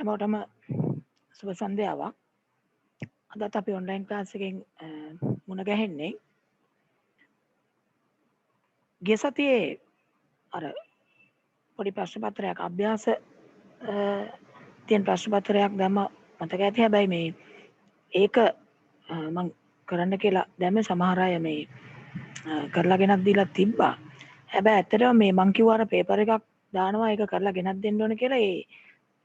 හැමෝටම සුබ සන්ධ්‍යාවක්. අදත් අපි ඔන්ලයින් ක්ලාස් එකෙන් මුණ ගැහෙන්නේ. ගිය සතියේ අර පොඩි ප්‍රශ්න පත්‍රයක් අභ්‍යාස තියෙන ප්‍රශ්න පත්‍රයක් දැම්ම මතක ඇති. හැබැයි මේ ඒක මම කරන්න කියලා දැම්මේ සමහර අය මේ කරලා ගෙනත් දීලා තිබ්බා. හැබැයි ඇත්තටම මේ මං කිව්වා අර පේපර් එකක් දානවා ඒක කරලා ගෙනත් දෙන්න ඕන කියලා.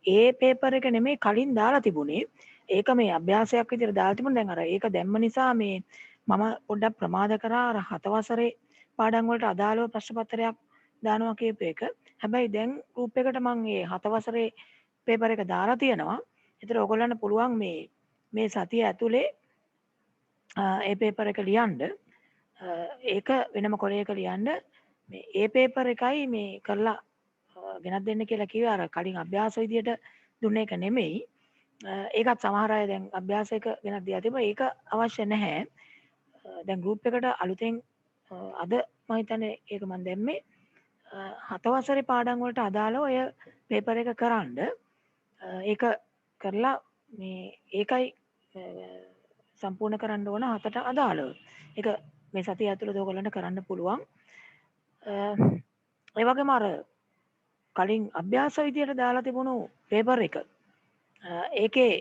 ඒ පේපර් එක නෙමෙයි කලින් දාලා තිබුණේ. ඒක මේ අභ්‍යාසයක් විදිහට දාලා තිබුණා. දැන් අර ඒක දැම්ම නිසා මේ මම පොඩ්ඩක් ප්‍රමාද කරා අර 7 වසරේ පාඩම් වලට අදාළව ප්‍රශ්න පත්‍රයක් දානවා කියපු එක. හැබැයි දැන් ගෲප් එකට මම මේ 7 වසරේ පේපර් එක දාලා තියෙනවා. ඒතර ඔයගොල්ලන්ට පුළුවන් මේ සතිය ඇතුලේ ඒ පේපර් එක ලියන්න. ඒක වෙනම කොලයක ලියන්න. මේ ඒ පේපර් එකයි මේ කරලා ගෙනත් දෙන්න කියලා කිව්වේ අර කලින් අභ්‍යාස විදියට දුන්න එක නෙමෙයි. ඒකත් සමහර අය දැන් අභ්‍යාසයක ගෙනත් දීලා තිබ්බා. ඒක අවශ්‍ය නැහැ. දැන් ගෲප් එකට අලුතෙන් අද මම හිතන්නේ ඒක මම දැම්මේ 7 වසරේ පාඩම් වලට අදාළව ඔය පේපර් එක කරන්න. ඒක කරලා මේ ඒකයි සම්පූර්ණ කරන්න ඕන 7ට අදාළව. ඒක මේ සතිය ඇතුළත ඔයගොල්ලන්ට කරන්න පුළුවන්. ඒ වගේම අර කලින් අභ්‍යාස විදියට දාලා තිබුණු පේපර් එක ඒකේ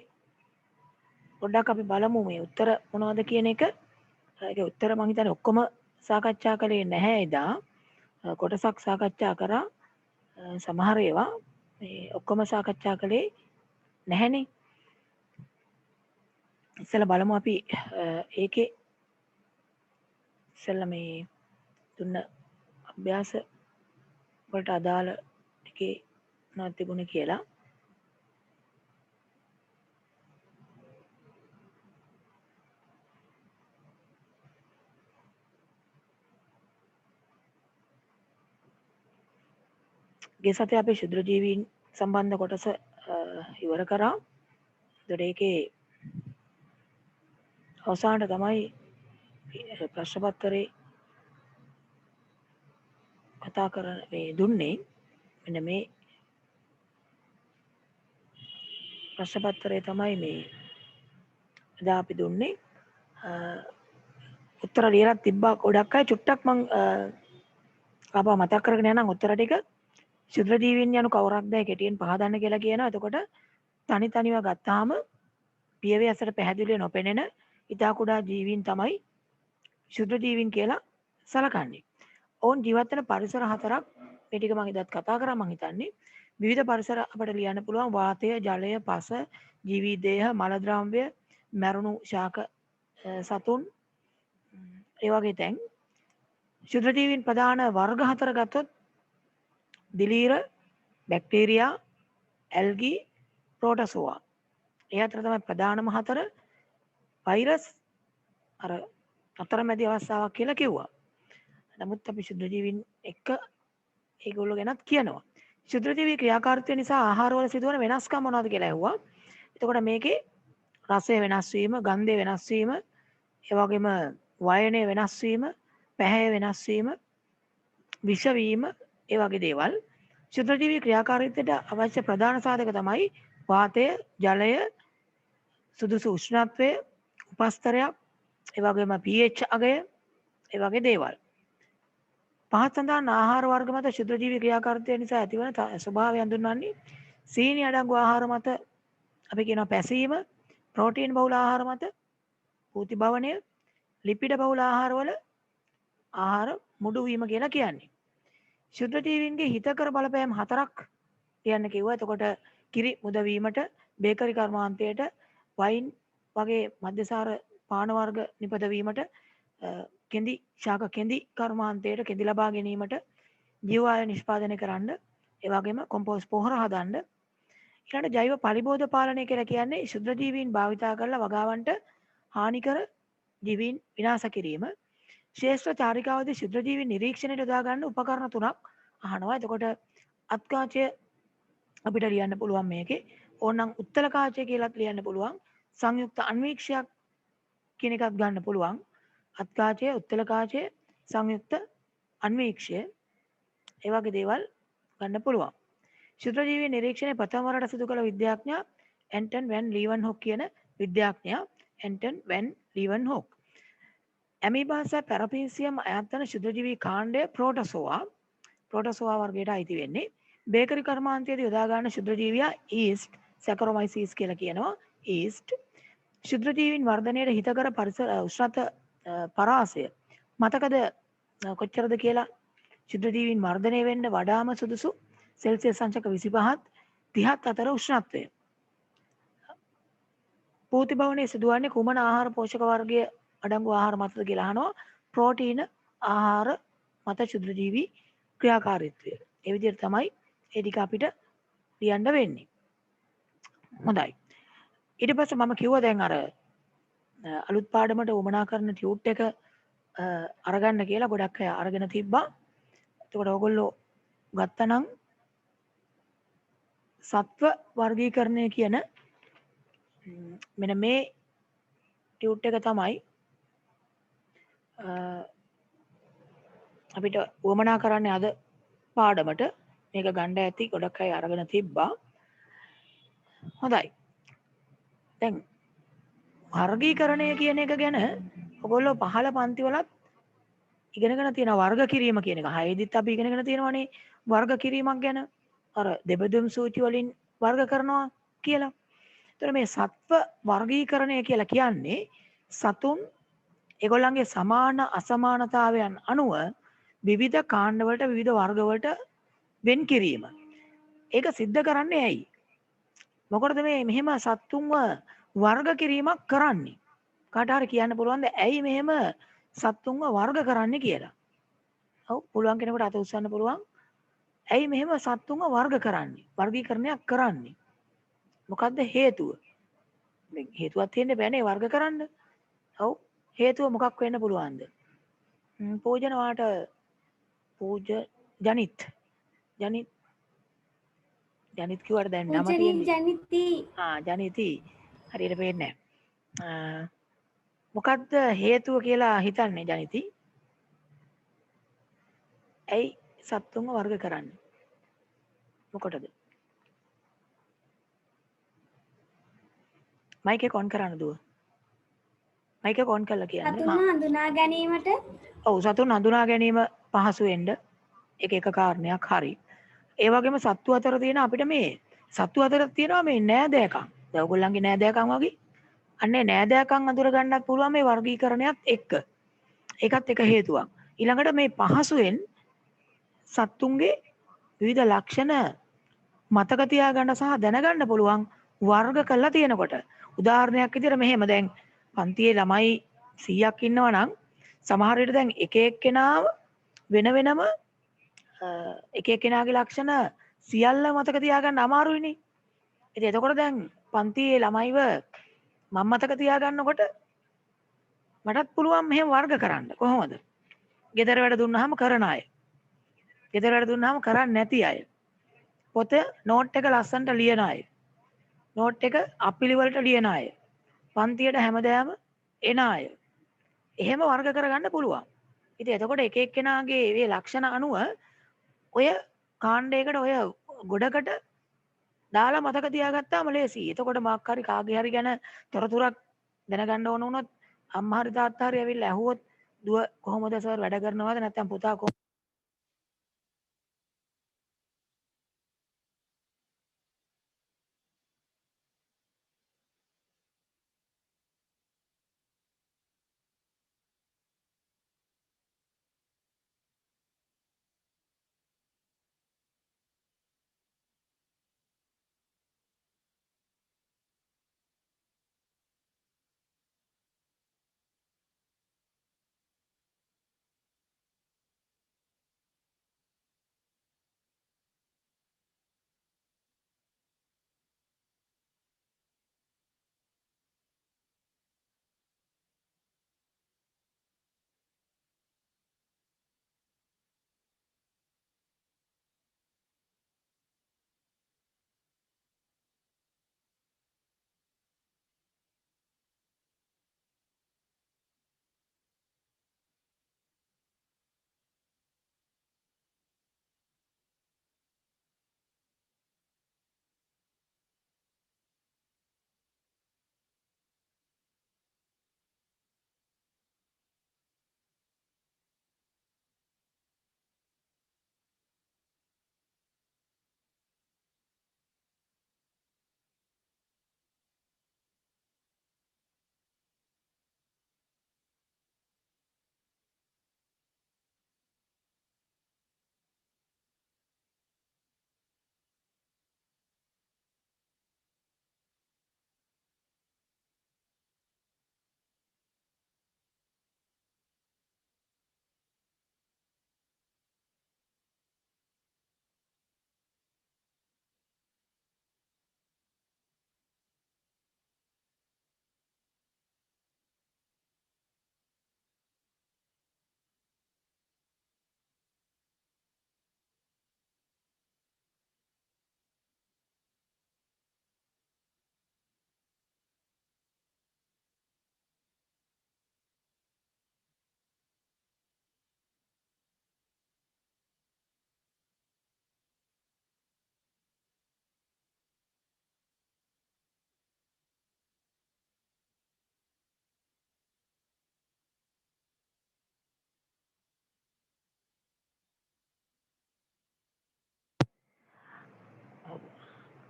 පොඩ්ඩක් අපි බලමු මේ උත්තර මොනවද කියන එක. ඒකේ උත්තර මම හිතන්නේ ඔක්කොම සාකච්ඡා කළේ නැහැ එදා. කොටසක් සාකච්ඡා කරා. සමහර ඒවා මේ ඔක්කොම සාකච්ඡා කළේ නැහැනේ. ඉස්සෙල්ලා බලමු අපි ඒකේ ඉස්සෙල්ලා මේ දුන්න අභ්‍යාස වලට අදාළ ටිකේ මොනවද තිබුණේ කියලා. ගිය සතියේ අපි ශුද්‍ර ජීවීන් සම්බන්ධ කොටස ඉවර කරා. ඒතර ඒකේ අවසානට තමයි ප්‍රශ්න පත්‍රේ කතා කරන මේ දුන්නේ. මෙන්න මේ ප්‍රශ්න පත්‍රය තමයි මේ එදා අපි දුන්නේ. උත්තර ලියලා තිබ්බා ගොඩක් අය. චුට්ටක් මං ආපහු මතක් කරගෙන යනම් උත්තර ටික. ශුද්‍ර ජීවීන් යනු කවුරක්ද කෙටියෙන් පහදන්න කියලා කියනවා. එතකොට තනි තනිව ගත්තාම පියවි ඇසට පැහැදිලිව නොපෙනෙන ඉතා කුඩා ජීවීන් තමයි ශුද්‍ර ජීවීන් කියලා සලකන්නේ. ඔවුන් ජීවත් වෙන පරිසර 4ක් මේ ටික මම ඉදත් කතා කරා. මම හිතන්නේ විවිධ පරිසර අපිට ලියන්න පුළුවන්. වාතය, ජලය, පස, ජීවී දේහ, මල ද්‍රව්‍ය, මැරුණු ශාක සතුන්, ඒ වගේ තැන්. ශුද්‍ර ජීවීන් ප්‍රධාන වර්ග 4 ගත්තොත් දිලීර, බැක්ටීරියා, ඇල්ගි, ප්‍රෝටසෝවා. ඒ අතර තමයි ප්‍රධානම 4. වෛරස් අර අතරමැදි අවස්ථාවක් කියලා කිව්වා. නමුත් අපි ශුද්‍ර ජීවීන් එක්ක ඒගොල්ලෝ ගැනත් කියනවා. ශුද්‍ර ජීවී ක්‍රියාකාරීත්වය නිසා ආහාරවල සිදුවන වෙනස්කම් මොනවද කියලා ඇහුවා. එතකොට මේකේ රසය වෙනස් වීම, ගන්ධය වෙනස් වීම, ඒ වගේම වයනය වෙනස් වීම, පැහැය වෙනස් වීම, විෂ වීම, ඒ වගේ දේවල්. ශුද්‍ර ජීවී ක්‍රියාකාරීත්වයට අවශ්‍ය ප්‍රධාන සාධක තමයි වාතය, ජලය, සුදුසු උෂ්ණත්වය, උපස්තරයක්, ඒ වගේම pH අගය, ඒ වගේ දේවල්. පහත් සඳහන් ආහාර වර්ග මත ශුද්‍ර ජීවී ක්‍රියාකාරීත්වය නිසා ඇතිවන ස්වභාවය හඳුන්වන්නේ සීනි අඩංගු ආහාර මත අපි කියනවා පැසීම, ප්‍රෝටීන් බහුල ආහාර මත පූති භවනය, ලිපිඩ බහුල ආහාරවල ආහාර මුඩු වීම කියලා කියන්නේ. ශුද්‍ර ජීවීන්ගේ හිතකර බලපෑම් 4ක් කියන්න කිව්වා. එතකොට කිරි මුද වීමට, බේකරි කර්මාන්තයට, වයින් වගේ මද්‍යසාර පාන වර්ග නිපද වීමට, කෙඳි ශාක කෙඳි කර්මාන්තයට කෙඳි ලබා ගැනීමට, ජීවායු නිෂ්පාදනය කරන්න, ඒ වගේම කොම්පෝස්ට් පොහොර හදන්න. ඊළඟට ජෛව පරිබෝධ පාලනය කියලා කියන්නේ ශුද්‍ර ජීවීන් භාවිතා කරලා වගාවන්ට හානිකර ජීවීන් විනාශ කිරීම. ශ්‍රේෂ්ඨ චාරිකාවේදී ශුද්‍ර ජීවීන් නිරීක්ෂණයට යොදා ගන්න උපකරණ 3ක් අහනවා. එතකොට අත්කාචය අපිට ලියන්න පුළුවන් මේකේ. ඕනනම් උත්තල කාචය කියලාත් ලියන්න පුළුවන්. සංයුක්ත අන්වීක්ෂයක් කියන එකත් ගන්න පුළුවන්. අත්කාචය, උත්තල කාචය, සංයුක්ත අන්වීක්ෂය, ඒ වගේ දේවල් ගන්න පුළුවන්. ශුද්‍රජීවී නිරීක්ෂණය ප්‍රථම වරට සිදු කළ විද්‍යාඥයා ඇන්ටන් වැන් ලීවන් හොක් කියන විද්‍යාඥයා ඇන්ටන් වැන් ලීවන් හොක්. ඇමීබා සහ පැරපීසියම් අයත් වන ශුද්‍රජීවී කාණ්ඩය ප්‍රෝටසෝවා වර්ගයට අයිති වෙන්නේ. බේකරි කර්මාන්තයේදී යොදා ගන්න ශුද්‍රජීවියා ඊස්ට් සැකරොමයිසිස් කියලා කියනවා. ඊස්ට් ශුද්‍රජීවීන් වර්ධනයට හිතකර පරිසර උෂ්ණත පරාසය මතකද කොච්චරද කියලා? ශුද්‍රජීවීන් වර්ධනය වෙන්න වඩාම සුදුසු සෙල්සියස් අංශක 25ත් 30ත් අතර උෂ්ණත්වය. පූතිභවනයේ සිදුවන්නේ කුමන ආහාර පෝෂක වර්ගය අඩංගු ආහාර මතද කියලා අහනවා. ප්‍රෝටීන ආහාර මත ශුද්‍රජීවී ක්‍රියාකාරීත්වය. ඒ විදිහට තමයි ඒ ටික අපිට ලියන්න වෙන්නේ. හොඳයි. ඊට පස්සේ මම කිව්වා දැන් අර අලුත් පාඩමට උමනා කරන ටියුට් එක අරගන්න කියලා ගොඩක් අය අරගෙන තිබ්බා. එතකොට ඔයගොල්ලෝ ගත්තනම් සත්ව වර්ගීකරණය කියන මෙන්න මේ ටියුට් එක තමයි අපිට උවමනා කරන්නේ අද පාඩමට. මේක ගන්න ඇති ගොඩක් අය අරගෙන තිබ්බා. හොඳයි. දැන් වර්ගීකරණය කියන එක ගැන ඔයගොල්ලෝ පහළ පන්තිවලත් ඉගෙනගෙන තියෙන වර්ග කිරීම කියන එක. හයේදිත් අපි ඉගෙනගෙන තියෙනවානේ වර්ග කිරීමක් ගැන. අර දෙබෙදුම් සූචි වලින් වර්ග කරනවා කියලා. එතකොට මේ සත්ව වර්ගීකරණය කියලා කියන්නේ සතුන් ඒගොල්ලන්ගේ සමාන අසමානතාවයන් අනුව විවිධ කාණ්ඩවලට විවිධ වර්ගවලට වෙන් කිරීම. ඒක සිද්ධ කරන්නේ ඇයි? මොකටද මේ මෙහෙම සත්තුන්ව වර්ග කිරීමක් කරන්නේ? කාට හරි කියන්න පුළුවන්ද ඇයි මෙහෙම සත්තුන්ව වර්ග කරන්නේ කියලා? ඔව් පුළුවන් කෙනෙකුට අත උස්සන්න පුළුවන්. ඇයි මෙහෙම සත්තුන්ව වර්ග කරන්නේ? වර්ගීකරණයක් කරන්නේ? මොකද්ද හේතුව? හේතුවක් තියෙන්න බෑනේ වර්ග කරන්න. ඔව් හේතුව මොකක් වෙන්න පුළුවන්ද? පූජන වාට ජනිත් කිව්වට දැන් නම තියෙන්නේ ජනිති හරියට පේන්නේ නැහැ. මොකද්ද හේතුව කියලා හිතන්නේ ජනිති? ඇයි සත්තුන්ව වර්ග කරන්නේ? මොකටද? මයික් එක ඔන් කරන්න දුව. මයික් එක ඔන් කරලා කියන්න. සතුන් හඳුනා ගැනීමට. ඔව් සතුන් හඳුනා ගැනීම පහසු වෙන්න ඒක එක කාරණයක් හරි. ඒ වගේම සත්තු අතර තියෙන අපිට මේ සත්තු අතර තියෙනවා මේ නෑදෑකම්. දැන් ඔයගොල්ලන්ගේ නෑදෑකම් වගේ. අන්නේ නෑදෑකම් අඳුර ගන්නත් පුළුවන් මේ වර්ගීකරණයත් එක්ක. ඒකත් එක හේතුවක්. ඊළඟට මේ පහසුවෙන් සත්තුන්ගේ විවිධ ලක්ෂණ මතක තියාගන්න සහ දැනගන්න පුළුවන් වර්ග කරලා තියෙනකොට. උදාහරණයක් විදිහට මෙහෙම දැන් පන්තියේ ළමයි 100ක් ඉන්නවා නම් සමහර විට දැන් එක එක්කෙනාව වෙන වෙනම එක එක්කෙනාගේ ලක්ෂණ සියල්ල මතක තියාගන්න අමාරුයිනේ. ඉතින් එතකොට දැන් පන්තියේ ළමයිව මම මතක තියාගන්නකොට මටත් පුළුවන් මෙහෙම වර්ග කරන්න. කොහොමද? ගෙදර වැඩ දුන්නාම කරන අය. ගෙදර වැඩ දුන්නාම කරන්නේ නැති අය. පොත නෝට් එක ලස්සනට ලියන අය. නෝට් එක අපිලිවලට ලියන අය. පන්තියට හැමදාම එන අය. එහෙම වර්ග කරගන්න පුළුවන්. ඉතින් එතකොට එක එක්කෙනාගේ මේ ලක්ෂණ අනුව ඔය කාණ්ඩයකට ඔය ගොඩකට දාලා මතක තියාගත්තාම ලේසියි. එතකොට මාක් හරි කාගේ හරි ගැන තොරතුරක් දැනගන්න ඕන වුණොත් අම්මා හරි තාත්තා හරි ඇවිල්ලා ඇහුවොත් දුව කොහොමද සර් වැඩ කරනවද නැත්නම් පුතා කොහොමද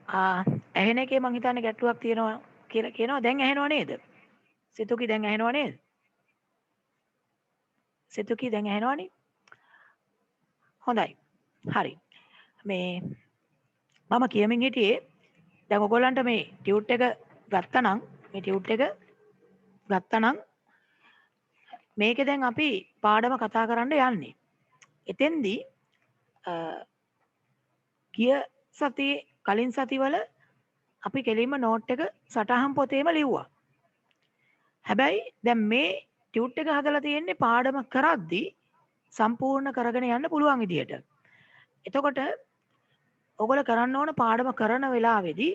ඇහෙන එකේ මං හිතන්නේ ගැටලුවක් තියෙනවා කියලා කියනවා. දැන් ඇහෙනව නේද? සිතුකි දැන් ඇහෙනව නේද? සිතුකි දැන් ඇහෙනවනේ. හොඳයි. හරි. මේ මම කියමින් හිටියේ දැන් ඔයගොල්ලන්ට මේ ටියුට් එක ගත්තනම් මේ ටියුට් එක ගත්තනම් මේකේ දැන් අපි පාඩම කතා කරන්න යන්නේ. එතෙන්දී ගිය සතියේ කලින් සතිවල අපි කෙලින්ම නෝට් එක සටහන් පොතේම ලිව්වා. හැබැයි දැන් මේ ටියුට් එක හදලා තියෙන්නේ පාඩම කරද්දී සම්පූර්ණ කරගෙන යන්න පුළුවන් විදියට. එතකොට ඔයගොල්ලෝ කරන්න ඕන පාඩම කරන වෙලාවේදී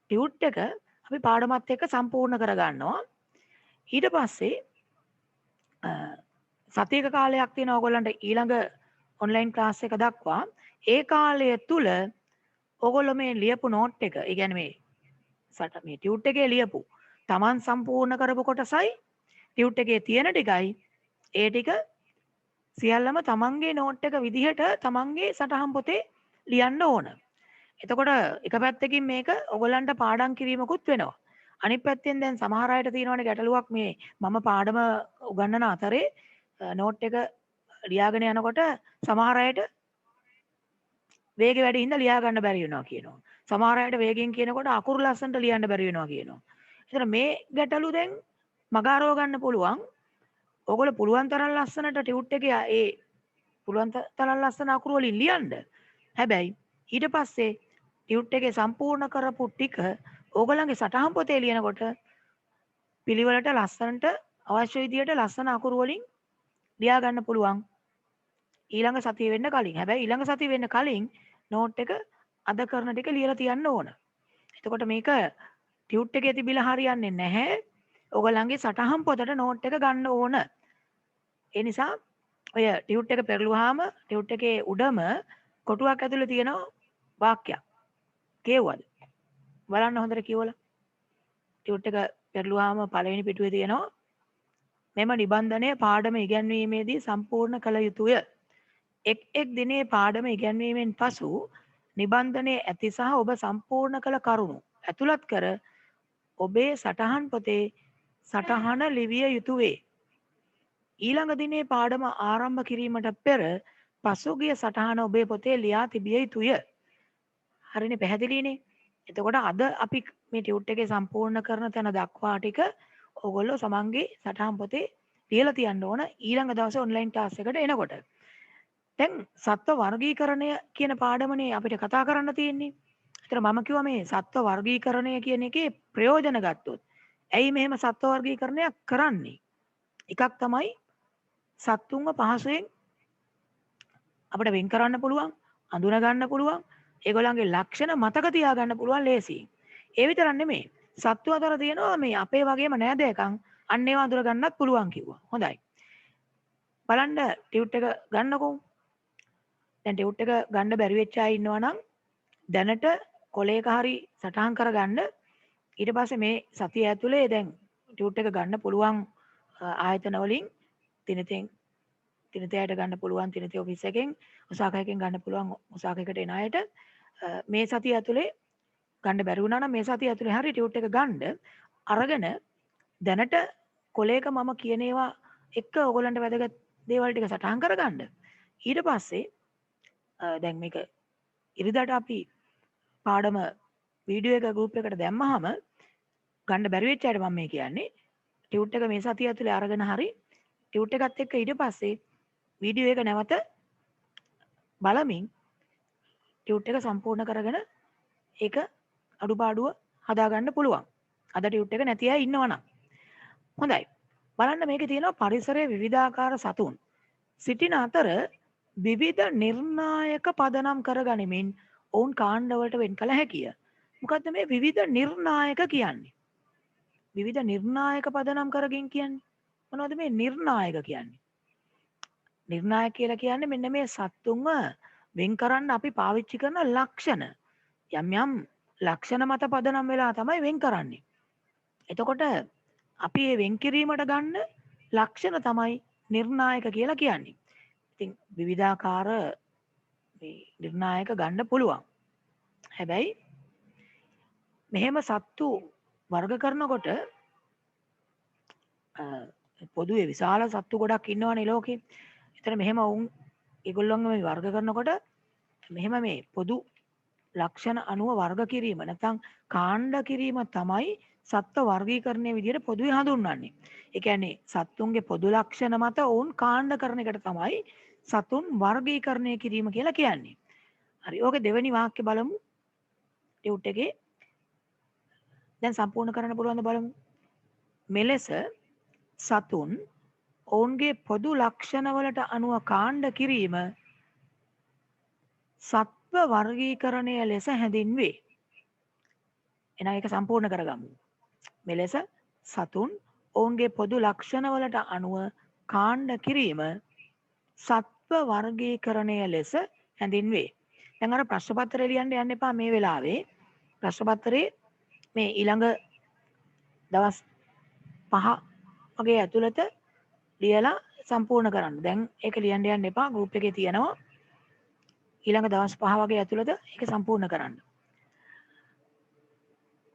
ටියුට් එක අපි පාඩමත් එක්ක සම්පූර්ණ කරගන්නවා. ඊට පස්සේ සතියක කාලයක් තියෙනවා ඔයගොල්ලන්ට ඊළඟ ඔන්ලයින් ක්ලාස් එක දක්වා. ඒ කාලය තුල ඔයගොල්ලෝ මේ ලියපු නෝට් එක, ඒ කියන්නේ මේ ටියුට් එකේ ලියපු Taman සම්පූර්ණ කරපු කොටසයි ටියුට් එකේ තියෙන ටිකයි ඒ ටික සියල්ලම තමන්ගේ නෝට් එක විදිහට තමන්ගේ සටහන් පොතේ ලියන්න ඕන. එතකොට එක පැත්තකින් මේක ඔයගොල්ලන්ට පාඩම් කිරීමකුත් වෙනවා. අනිත් පැත්තෙන් දැන් සමහර අයට තියෙනවනේ ගැටලුවක් මේ මම පාඩම උගන්වන අතරේ නෝට් එක ලියාගෙන යනකොට සමහර අයට වේගය වැඩි හින්දා ලියා ගන්න බැරි වෙනවා කියනවා. සමහර අයට වේගෙන් කියනකොට අකුරු ලස්සනට ලියන්න බැරි වෙනවා කියනවා. ඒතර මේ ගැටලු දැන් මගහරව ගන්න පුළුවන්. ඔයගොල්ලෝ පුළුවන් තරම් ලස්සනට ටියුට් එකේ ඒ පුළුවන් තරම් ලස්සන අකුරු වලින් ලියන්න. හැබැයි ඊට පස්සේ ටියුට් එකේ සම්පූර්ණ කරපු ටික ඕගොල්ලන්ගේ සටහන් පොතේ ලියනකොට පිළිවෙලට ලස්සනට අවශ්‍ය විදියට ලස්සන අකුරු වලින් ලියා ගන්න පුළුවන්. ඊළඟ සතිය වෙන්න කලින්. හැබැයි ඊළඟ සතිය වෙන්න කලින් නෝට් එක අද කරන ටික ලියලා තියන්න ඕන. එතකොට මේක ටියුට් එකේ තිබිලා හරියන්නේ නැහැ. ඔයගොල්ලන්ගේ සටහන් පොතට නෝට් එක ගන්න ඕන. ඒ නිසා ඔය ටියුට් එක පෙරළුවාම ටියුට් එකේ උඩම කොටුවක් ඇතුලේ තියෙන වාක්‍යයක්. කියවුවද? බලන්න හොඳට කියවලා. ටියුට් එක පෙරළුවාම පළවෙනි පිටුවේ තියෙනවා මෙම නිබන්ධනය පාඩම ඉගැන්වීමේදී සම්පූර්ණ කළ යුතුය. එක් එක් දිනේ පාඩම ඉගැන්වීමෙන් පසු නිබන්ධනයේ ඇති සහ ඔබ සම්පූර්ණ කළ කරුණු ඇතුළත් කර ඔබේ සටහන් පොතේ සටහන ලිවිය යුතු වේ. ඊළඟ දිනේ පාඩම ආරම්භ කිරීමට පෙර පසුගිය සටහන ඔබේ පොතේ ලියා තිබිය යුතුය. හරිනේ, පැහැදිලිනේ? එතකොට අද අපි මේ ටියුට් එකේ සම්පූර්ණ කරන තැන දක්වා ටික ඔයගොල්ලෝ සමන්ගේ සටහන් පොතේ ලියලා තියන්න ඕන ඊළඟ දවසේ ඔන්ලයින් ක්ලාස් එකට එනකොට. දැන් සත්ව වර්ගීකරණය කියන පාඩමනේ අපිට කතා කරන්න තියෙන්නේ. ඒතර මම කිව්වා මේ සත්ව වර්ගීකරණය කියන එකේ ප්‍රයෝජන ගත්තොත් ඇයි මෙහෙම සත්ව වර්ගීකරණයක් කරන්නේ? එකක් තමයි සත්තුන්ව පහසුවෙන් අපිට වෙන් කරන්න පුළුවන්, අඳුන ගන්න පුළුවන්, ඒගොල්ලන්ගේ ලක්ෂණ මතක තියාගන්න පුළුවන් ලේසියෙන්. ඒ විතරක් නෙමෙයි. සත්තු අතර තියෙනවා මේ අපේ වගේම නෑදෑකම් අන්න ඒවා අඳුර ගන්නත් පුළුවන් කිව්වා. හොඳයි. බලන්න ටියුට් එක ගන්නකො. දැන් ටියුට් එක ගන්න බැරි වෙච්ච අය ඉන්නවා නම් දැනට කොලේක හරි සටහන් කරගන්න. ඊට පස්සේ මේ සතිය ඇතුලේ දැන් ටියුට් එක ගන්න පුළුවන් ආයතන වලින් තිනතයට ගන්න පුළුවන් තිනතේ ඔෆිස් එකෙන් ඔසාකයකින් ගන්න පුළුවන් ඔසාකයකට එන අයට මේ සතිය ඇතුලේ ගන්න බැරි වුණා නම් මේ සතිය ඇතුලේ හරි ටියුට් එක ගන්න අරගෙන දැනට කොලේක මම කියන ඒවා එක්ක ඔයගොල්ලන්ට වැදගත් දේවල් ටික සටහන් කරගන්න. ඊට පස්සේ දැන් මේක ඉරිදාට අපි පාඩම වීඩියෝ එක ගෲප් එකට දැම්මහම ගන්න බැරි වෙච්ච අයට මම මේ කියන්නේ ටියුට් එක මේ සතිය ඇතුලේ අරගෙන හරි ටියුට් එකත් එක්ක ඊට පස්සේ වීඩියෝ එක නැවත බලමින් ටියුට් එක සම්පූර්ණ කරගෙන ඒක අඩුපාඩුව හදාගන්න පුළුවන්. අද ටියුට් එක නැති අය ඉන්නවනම්. හොඳයි. බලන්න මේකේ තියෙනවා පරිසරයේ විවිධාකාර සතුන් සිටින අතර විවිධ නිර්ණායක පදනම් කරගනිමින් ඔවුන් කාණ්ඩවලට වෙන් කළ හැකිය. මොකද්ද මේ විවිධ නිර්ණායක කියන්නේ? විවිධ නිර්ණායක පදනම් කරගෙන කියන්නේ මොනවද මේ නිර්ණායක කියන්නේ? නිර්ණායක කියලා කියන්නේ මෙන්න මේ සත්තුන්ව වෙන් කරන්න අපි පාවිච්චි කරන ලක්ෂණ. යම් යම් ලක්ෂණ මත පදනම් වෙලා තමයි වෙන් කරන්නේ. එතකොට අපි මේ වෙන් කිරීමට ගන්න ලක්ෂණ තමයි නිර්ණායක කියලා කියන්නේ. ඉතින් විවිධාකාර මේ නිර්ණායක ගන්න පුළුවන්. හැබැයි මෙහෙම සත්තු වර්ග කරනකොට පොදුවේ විශාල සත්තු ගොඩක් ඉන්නවනේ ලෝකේ. එතන මෙහෙම වුන් ඒගොල්ලොන්ව මේ වර්ග කරනකොට මෙහෙම මේ පොදු ලක්ෂණ අනුව වර්ග කිරීම නැත්නම් කාණ්ඩ කිරීම තමයි සත්ත්ව වර්ගීකරණයේ විදිහට පොදුවේ හඳුන්වන්නේ. ඒ කියන්නේ සත්තුන්ගේ පොදු ලක්ෂණ මත ඔවුන් කාණ්ඩ කරන එකට තමයි සතුන් වර්ගීකරණය කිරීම කියලා කියන්නේ. හරි. ඕකේ දෙවෙනි වාක්‍ය බලමු. ටියුට් එකේ දැන් සම්පූර්ණ කරන්න පුළුවන් ද බලමු. මෙලෙස සතුන් ඔවුන්ගේ පොදු ලක්ෂණවලට අනුව කාණ්ඩ කිරීම සත්ව වර්ගීකරණය ලෙස හැඳින්වේ. එහෙනම් ඒක සම්පූර්ණ කරගමු. මෙලෙස සතුන් ඔවුන්ගේ පොදු ලක්ෂණවලට අනුව කාණ්ඩ කිරීම සත්ව වර්ගීකරණය ලෙස හැඳින්වේ. දැන් අර ප්‍රශ්න පත්‍රය ලියන්න යන්න එපා මේ වෙලාවේ. ප්‍රශ්න පත්‍රයේ මේ ඊළඟ දවස් 5 වගේ ඇතුළත ලියලා සම්පූර්ණ කරන්න. දැන් ඒක ලියන්න යන්න එපා. ගෲප් එකේ තියෙනවා. ඊළඟ දවස් 5 වගේ ඇතුළත ඒක සම්පූර්ණ කරන්න.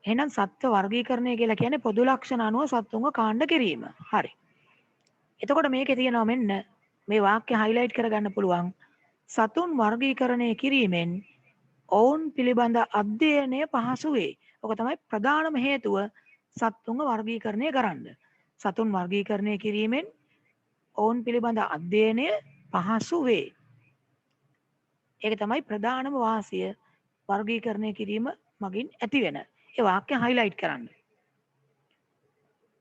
එහෙනම් සත්ත්ව වර්ගීකරණය කියලා කියන්නේ පොදු ලක්ෂණ අනුව සත්තුන්ව කාණ්ඩ කිරීම. හරි. එතකොට මේකේ තියෙනවා මෙන්න මේ වාක්‍ය හයිලයිට් කරගන්න පුළුවන්. සතුන් වර්ගීකරණය කිරීමෙන් ඔවුන් පිළිබඳ අධ්‍යයනය පහසු වේ. ඔක තමයි ප්‍රධානම හේතුව සත්තුන්ව වර්ගීකරණය කරන්න. සතුන් වර්ගීකරණය කිරීමෙන් ඔවුන් පිළිබඳ අධ්‍යයනය පහසු වේ. ඒක තමයි ප්‍රධානම වාසිය වර්ගීකරණය කිරීම මගින් ඇතිවෙන. ඒ වාක්‍ය හයිලයිට් කරන්න.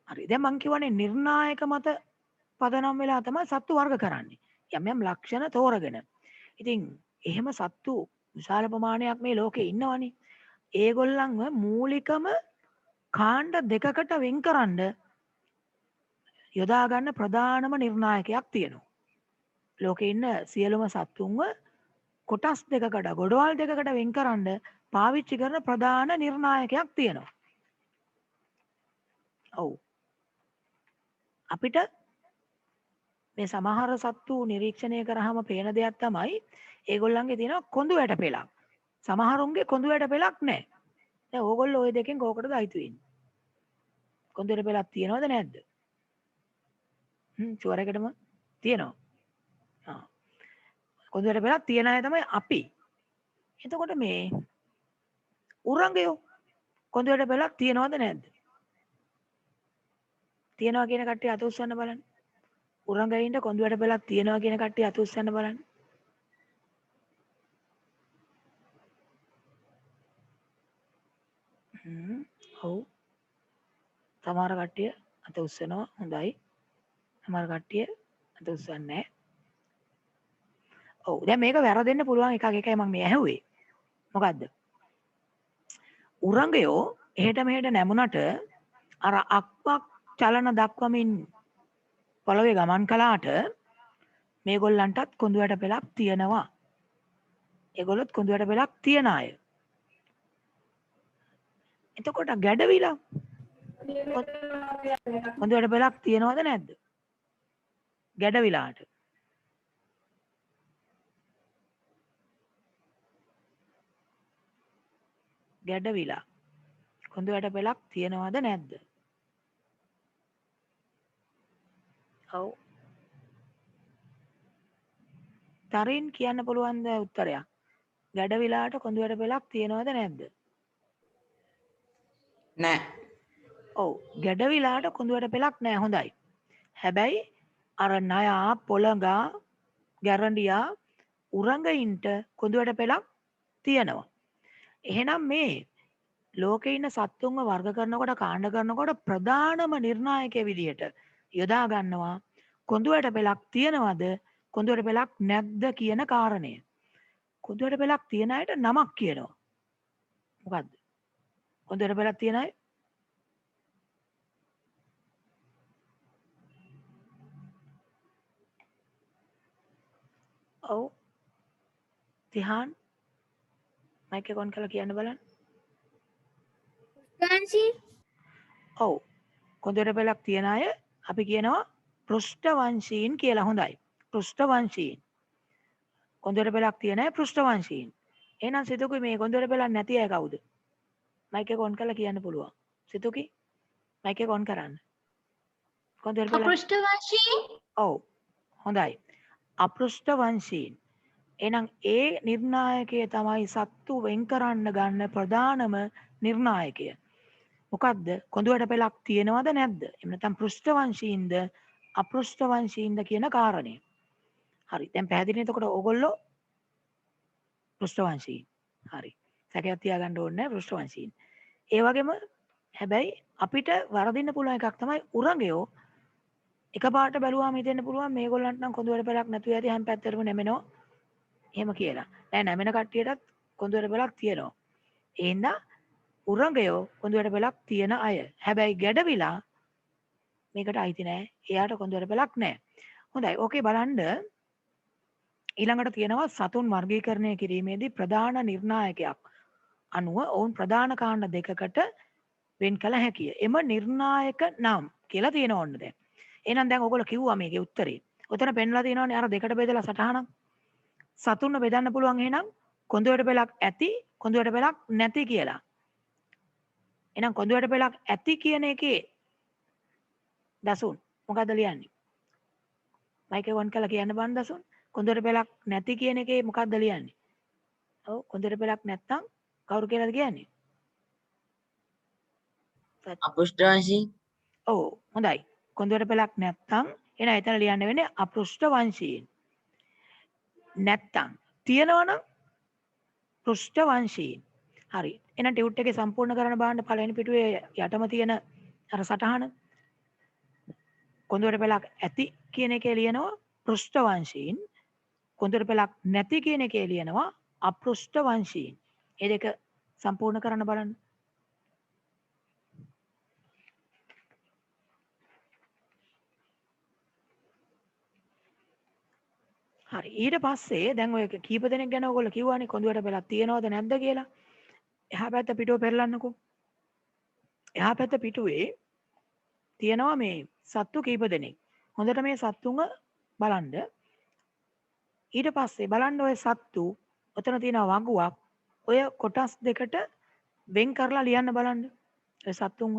හරි. දැන් මං කියවනේ නිර්ණායක මත පදනම් වෙලා තමයි සත්තු වර්ග කරන්නේ. යම් යම් ලක්ෂණ තෝරගෙන. ඉතින් එහෙම සත්තු විශාල ප්‍රමාණයක් මේ ලෝකේ ඉන්නවනේ. ඒගොල්ලන්ව මූලිකම කාණ්ඩ දෙකකට වෙන්කරන්න යොදා ගන්න ප්‍රධානම නිර්ණායකයක් තියෙනවා. ලෝකේ ඉන්න සියලුම සත්තුන්ව කොටස් දෙකකට ගොඩවල් දෙකකට වෙන්කරන්න පාවිච්චි කරන ප්‍රධාන නිර්ණායකයක් තියෙනවා. ඔව්. අපිට මේ සමහර සත්තු නිරීක්ෂණය කරාම පේන දෙයක් තමයි ඒගොල්ලන්ගේ තියෙන කොඳු වැට පෙලක්. සමහරුන්ගේ කොඳු වැට පෙලක් නැහැ. දැන් ඕගොල්ලෝ ওই දෙකෙන් කෝකටද අයිති වෙන්නේ? කොඳු වැට පෙලක් තියනවද නැද්ද? ෂුවර් එකටම තියෙනවා. කොඳු වැට පෙලක් තියන අය තමයි අපි. එතකොට මේ උරංගයෝ කොඳු වැට පෙලක් තියනවද නැද්ද? තියනවා කියන කට්ටිය අත උස්සන්න බලන්න. උරංගයින්ට කොඳු වැට පෙලක් තියනවා කියන කට්ටිය අත උස්සන්න බලන්න. ඔව්. සමහර කට්ටිය අත උස්සනවා. හොඳයි. සමහර කට්ටිය අත උස්සන්නේ නැහැ. ඔව්. දැන් මේක වැරදෙන්න පුළුවන් එකක් එකයි මම මේ ඇහුවේ. මොකද්ද? උරංගයෝ එහෙට මෙහෙට නැමුණට අර අක්වක් චලන දක්වමින් පොළවේ ගමන් කළාට මේගොල්ලන්ටත් කොඳු වැට පෙලක් තියෙනවා. ඒගොල්ලොත් කොඳු වැට පෙලක් තියන අය. එතකොට ගැඩවිලා කොඳු වැට පෙලක් තියනවද නැද්ද? ගැඩවිලාට. ගැඩවිලා කොඳු වැට පෙලක් තියනවද නැද්ද? ඔව්. තරින් කියන්න පුළුවන් ද උත්තරයක්? ගැඩවිලාට කොඳු වැට පෙලක් තියනවද නැද්ද? නෑ. ඔව්. ගැඩවිලාට කොඳු වැට පෙලක් නෑ. හොඳයි. හැබැයි අර නයා පොළඟා ගැරන්ඩියා උරංගයින්ට කොඳු වැට පෙලක් තියෙනවා. එහෙනම් මේ ලෝකේ ඉන්න සත්තුන්ව වර්ග කරනකොට කාණ්ඩ කරනකොට ප්‍රධානම නිර්ණායකය විදිහට යොදා ගන්නවා කොඳු වැට පෙලක් තියනවද කොඳු වැට පෙලක් නැද්ද කියන කාරණය. කොඳු වැට පෙලක් තියන අයට නමක් කියනවා. මොකද්ද? කොඳු වැට පෙලක් තියන අය ඔව්. තිහාන් මයික් එක ඔන් කරලා කියන්න බලන්න. ඔව්. කොඳු වැට පෙලක් තියන අය අපි කියනවා පෘෂ්ඨවංශීන් කියලා. හොඳයි. පෘෂ්ඨවංශීන්. කොඳු වැට පෙලක් තියන අය පෘෂ්ඨවංශීන්. එහෙනම් සිතුකුයි මේ කොඳුරට පෙලක් නැති අය කවුද? මයික් එක ඔන් කරලා කියන්න පුළුවන්. සිතුකි මයික් එක ඔන් කරන්න. කොඳුරට පෙලක් අපෘෂ්ඨවංශී ඔව් හොඳයි. අපෘෂ්ඨ වංශීන්. එහෙනම් ඒ නිර්ණායකය තමයි සත්තු වෙන් කරන්න ගන්න ප්‍රධානම නිර්ණායකය. මොකද්ද? කොඳුරට පෙලක් තියෙනවද නැද්ද? එහෙම නැත්නම් පෘෂ්ඨ වංශීන්ද අපෘෂ්ඨ වංශීන්ද කියන කාරණය. හරි. දැන් පැහැදිලි නේද? එතකොට ඕගොල්ලෝ පෘෂ්ඨවංශීන්. හරි. සැකයක් තියාගන්න ඕනේ නැහැ පෘෂ්ඨවංශීන්. ඒ වගේම හැබැයි අපිට වරදින්න පුළුවන් එකක් තමයි උරගයෝ එකපාරට බැලුවාම හිතෙන්න පුළුවන් මේගොල්ලන්ට නම් කොඳුර පෙලක් නැතුව ඇති හැම පැත්තටම නැමෙනවා එහෙම කියලා. නෑ නැමෙන කට්ටියටත් කොඳුර පෙලක් තියෙනවා. ඒ හින්දා උරගයෝ කොඳුර පෙලක් තියෙන අය. හැබැයි ගැඩවිලා මේකට අයිති නෑ. එයාට කොඳුර පෙලක් නෑ. හොඳයි. ඕකේ බලන්න ඊළඟට තියෙනවා සතුන් වර්ගීකරණය කිරීමේදී ප්‍රධාන නිර්ණායකයක් අනුව ඔවුන් ප්‍රධාන කාණ්ඩ දෙකකට වෙන් කළ හැකිය. එම නිර්ණායක නම් කියලා තියෙන ඕන්න දැන්. එහෙනම් දැන් ඔයගොල්ලෝ කිව්වා මේකේ උත්තරේ. ඔතන පෙන්ලා තියෙනවානේ අර දෙකට බෙදලා සටහනක්. සතුන්ව බෙදන්න පුළුවන් එහෙනම් කොඳුරට පෙලක් ඇති කොඳුරට පෙලක් නැති කියලා. එහෙනම් කොඳුරට පෙලක් ඇති කියන එකේ දසුන් මොකද්ද ලියන්නේ? මයික් එක ඔන් කරලා කියන්න බෑ දසුන්. කොඳුරට පෙලක් නැති කියන එකේ මොකද්ද ලියන්නේ? ඔව් කොඳුරට පෙලක් නැත්තම් කවුරු කියලාද කියන්නේ? අපෘෂ්ඨවංශී ඔව් හොඳයි. කොඳුරට පෙලක් නැත්තම් එහෙනම් එතන ලියන්න වෙන්නේ අපෘෂ්ඨ වංශීන්. නැත්තම් තියෙනවනම් පෘෂ්ඨ වංශීන්. හරි. එහෙනම් ටියුට් එකේ සම්පූර්ණ කරන්න බලන්න පළවෙනි පිටුවේ යටම තියෙන අර සටහන. කොඳුරට පෙලක් ඇති කියන එකේ ලියනවා පෘෂ්ඨ වංශීන්. කොඳුරට පෙලක් නැති කියන එකේ ලියනවා අපෘෂ්ඨ වංශීන්. මේ දෙක සම්පූර්ණ කරන්න බලන්න. හරි. ඊට පස්සේ දැන් ඔය කීප දෙනෙක් ගැන ඔයගොල්ලෝ කිව්වානේ කොඳුරට පෙලක් තියනවද නැද්ද කියලා. එහා පැත්ත පිටුව පෙරලන්නකෝ. එහා පැත්ත පිටුවේ තියෙනවා මේ සත්තු කීප දෙනෙක්. හොඳට මේ සත්තුන්ව බලන්න. ඊට පස්සේ බලන්න ඔය සත්තු ඔතන තියෙන වගුවක් ඔය කොටස් දෙකට වෙන් කරලා ලියන්න බලන්න. ඔය සත්තුන්ව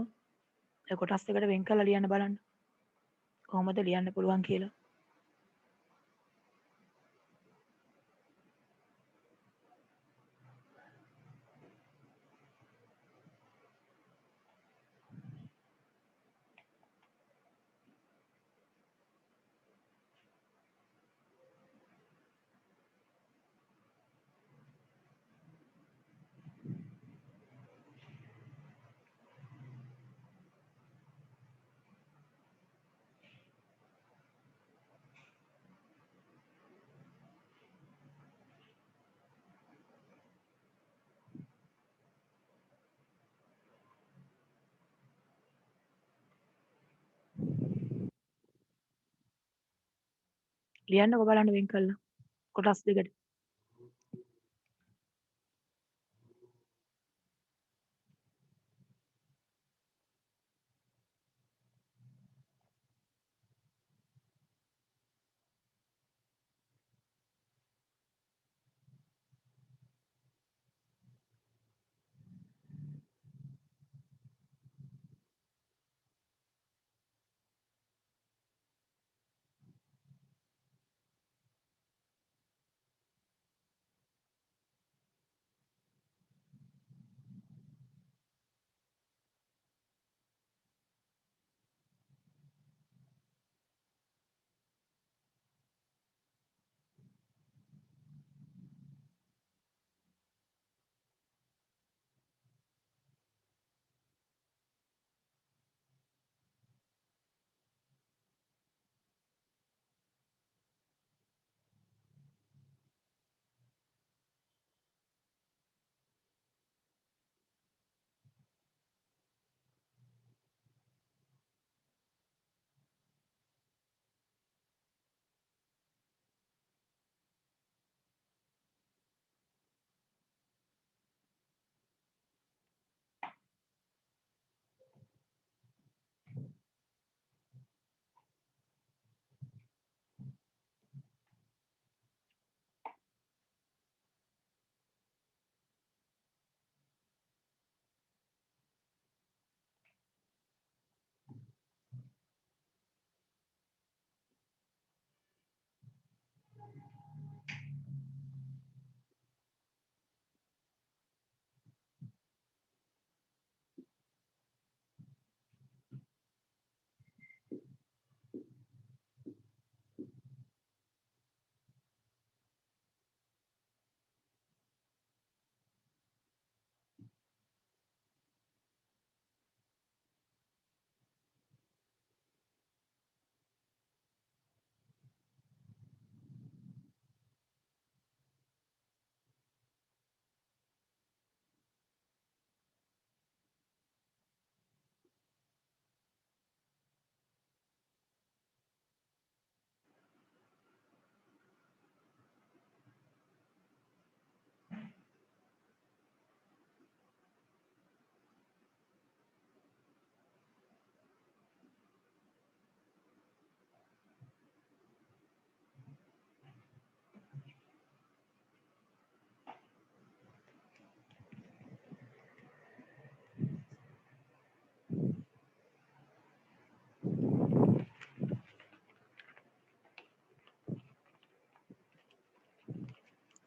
ඔය කොටස් දෙකට වෙන් කරලා ලියන්න බලන්න. කොහොමද ලියන්න පුළුවන් කියලා. ලියන්නකෝ බලන්න වෙන් කරලා කොටස් දෙකට.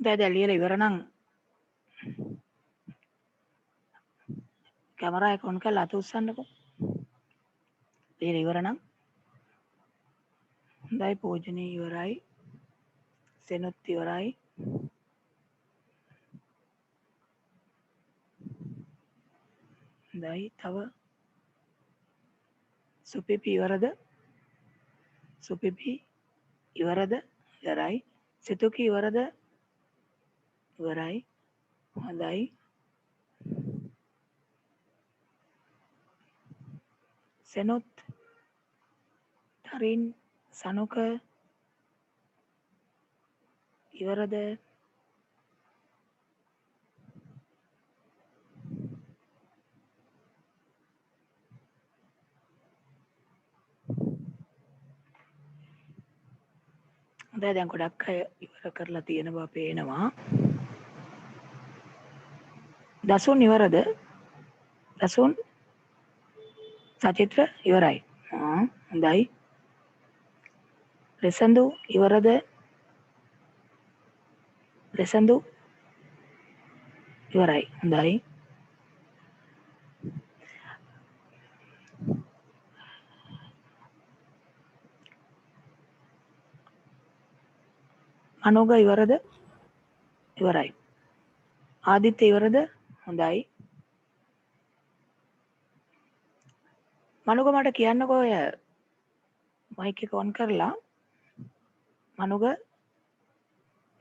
දැන් ලියලා ඉවර නම් කැමරා එක ඔන් කරලා අත උස්සන්නකෝ. ලියලා ඉවර නම් හොඳයි පෝජනේ ඉවරයි. සෙනුත් ඉවරයි. හොඳයි තව සුපිපි ඉවරද? සුපිපි ඉවරද? ඉවරයි. සිතුකි ඉවරද? ඉවරයි. හොඳයි. සෙනුත් තරින් සනුක ඉවරද? හොඳයි දැන් ගොඩක් අය ඉවර කරලා තියෙන බව පේනවා. දසුන් ඉවරද? දසුන් සචිත්‍ර ඉවරයි. හොඳයි. රෙසඳු ඉවරද? රෙසඳු ඉවරයි. හොඳයි. අනුග ඉවරද? ඉවරයි. ආදිත්‍ය ඉවරද? හොඳයි. මනුග මට කියන්නකෝ ඔය මයික් එක ඔන් කරලා මනුග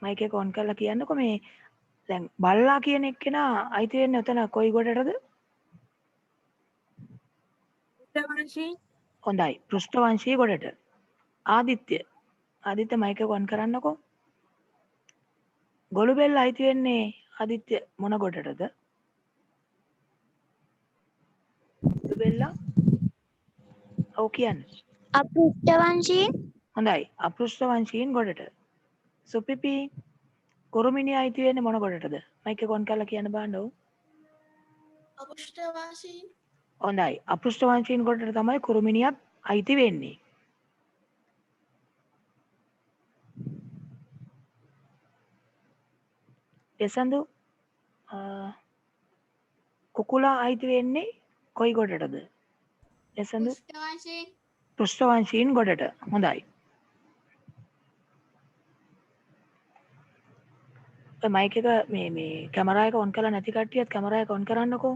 මයික් එක ඔන් කරලා කියන්නකෝ මේ දැන් බල්ලා කියන එක්කෙනා අයිති වෙන්නේ උතන කොයි ගොඩටද? පෘෂ්ඨවංශී හොඳයි. පෘෂ්ඨවංශී ගොඩට. ආදිත්‍ය මයික් එක ඔන් කරන්නකෝ. ගොළු බෙල්ල අයිති වෙන්නේ ආදිත්‍ය මොන ගොඩටද? ගොළු බෙල්ලා ඔව් කියන්න. අපෘෂ්ඨවංශීන් හොඳයි. අපෘෂ්ඨවංශීන් ගොඩට. සුපිපි කුරුමිනිය අයිති වෙන්නේ මොන ගොඩටද? මයික් එක ඔන් කරලා කියන්න බලන්න. ඔව්. අපෘෂ්ඨවංශීන් හොඳයි. අපෘෂ්ඨවංශීන් ගොඩට තමයි කුරුමිනියත් අයිති වෙන්නේ. එසඳු කුකුලා අයිති වෙන්නේ කොයි ගොඩටද? එසඳු පෘෂ්ඨවංශීන් පෘෂ්ඨවංශීන් ගොඩට. හොඳයි. ඔය මයික් එක මේ කැමරා එක ඔන් කරලා නැති කට්ටියත් කැමරා එක ඔන් කරන්නකෝ.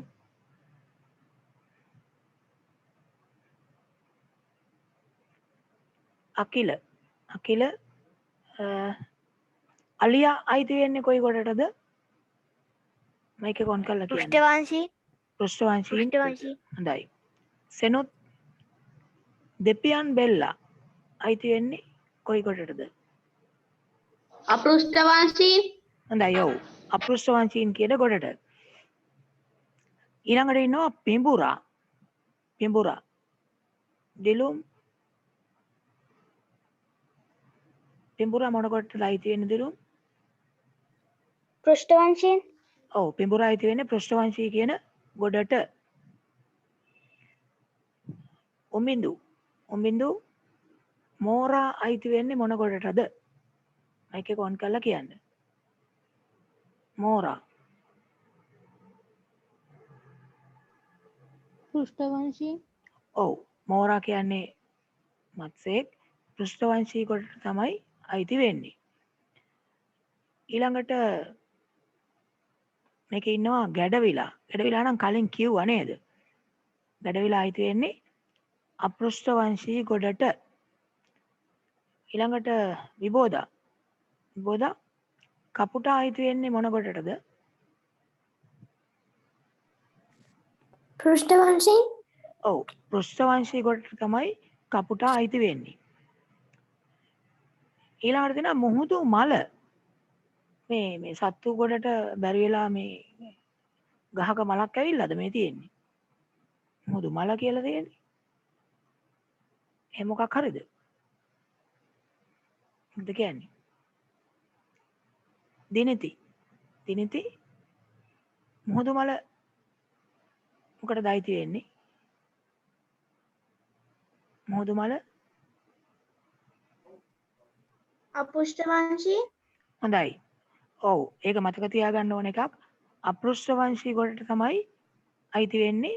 අකිල අලියා අයිති වෙන්නේ කොයි ගොඩටද? මයික් එක ඔන් කරලා කියන්න. පෘෂ්ඨවංශීන් පෘෂ්ඨවංශීන්. පෘෂ්ඨවංශීන් හොඳයි. සෙනුත් දෙපියන් බෙල්ලා අයිති වෙන්නේ කොයි ගොඩටද? අපෘෂ්ඨවංශීන් හොඳයි. ඔව්. අපෘෂ්ඨවංශීන් කියන ගොඩට. ඊළඟට ඉන්නවා පිඹුරා දිලුම් පිඹුරා මොන ගොඩටද අයිති වෙන්නේ දිලුම්? පෘෂ්ඨවංශීන් ඔව් පිඹුරා අයිති වෙන්නේ පෘෂ්ඨවංශී කියන ගොඩට. උම්බින්දු මෝරා අයිති වෙන්නේ මොන ගොඩටද? මයික් එක ඔන් කරලා කියන්න. මෝරා පෘෂ්ඨවංශීන් ඔව් මෝරා කියන්නේ මත්ස්‍යයෙක්. පෘෂ්ඨවංශී ගොඩට තමයි අයිති වෙන්නේ. ඊළඟට මේක ඉන්නවා ගැඩවිලා නම් කලින් කිව්වා නේද? ගැඩවිලා අයිති වෙන්නේ අපෘෂ්ඨවංශී ගොඩට. ඊළඟට විබෝධා කපුටා අයිති වෙන්නේ මොන ගොඩටද? පෘෂ්ඨවංශීන් ඔව් පෘෂ්ඨවංශී ගොඩට තමයි කපුටා අයිති වෙන්නේ. ඊළඟට තියෙනවා මුහුදු මල. මේ සත්තු ගොඩට බැරි වෙලා මේ ගහක මලක් ඇවිල්ලාද මේ තියෙන්නේ? මුහුදු මල කියලා තියෙන්නේ. එහෙම මොකක් හරිද? මොකද කියන්නේ? දිනිති මුහුදු මල මොකටද අයිති වෙන්නේ? මුහුදු මල අපෘෂ්ඨවංශීන් හොඳයි. ඔව් ඒක මතක තියාගන්න ඕන එකක්. අපෘෂ්ඨ වංශී ගොඩට තමයි අයිති වෙන්නේ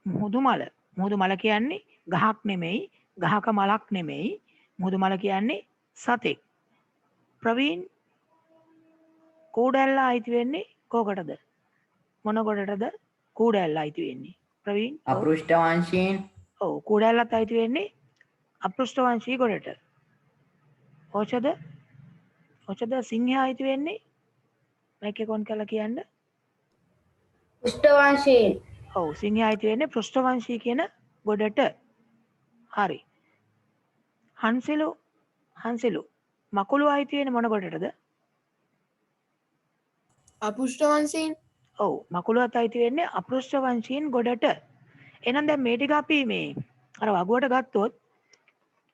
මුහුදු මල. මුහුදු මල කියන්නේ ගහක් නෙමෙයි, ගහක මලක් නෙමෙයි. මුහුදු මල කියන්නේ සතෙක්. ප්‍රවීන් කූඩැල්ලා අයිති වෙන්නේ කෝකටද? මොන ගොඩටද කූඩැල්ලා අයිති වෙන්නේ? ප්‍රවීන් ඔව්. අපෘෂ්ඨ වංශයෙන් ඔව් කූඩැල්ලත් අයිති වෙන්නේ අපෘෂ්ඨ වංශී ගොඩට. ඕෂධ සිංහයා අයිති වෙන්නේ මයික් එක ඔන් කරලා කියන්න. පෘෂ්ඨ වංශයෙන් ඔව් සිංහයා අයිති වෙන්නේ පෘෂ්ඨ වංශී කියන ගොඩට. හරි. හංසෙලු මකුළු අයිති වෙන්නේ මොන ගොඩටද? අපෘෂ්ඨ වංශයෙන් ඔව් මකුළුවත් අයිති වෙන්නේ අපෘෂ්ඨ වංශීන් ගොඩට. එහෙනම් දැන් මේ ටික අපි මේ අර වගුවට ගත්තොත්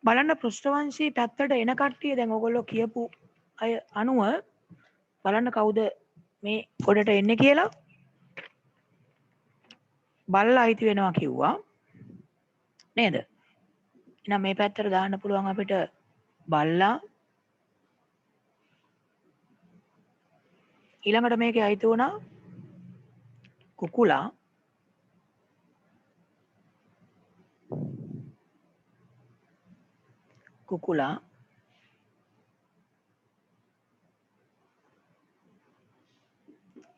බලන්න පෘෂ්ඨ වංශී පැත්තට එන කට්ටිය දැන් ඔයගොල්ලෝ කියපු අය අනුව බලන්න කවුද මේ ගොඩට එන්නේ කියලා. බල්ලා අයිති වෙනවා කිව්වා නේද? එහෙනම් මේ පැත්තට දාන්න පුළුවන් අපිට බල්ලා. ඊළඟට මේකේ අයිති වුණා කුකුලා.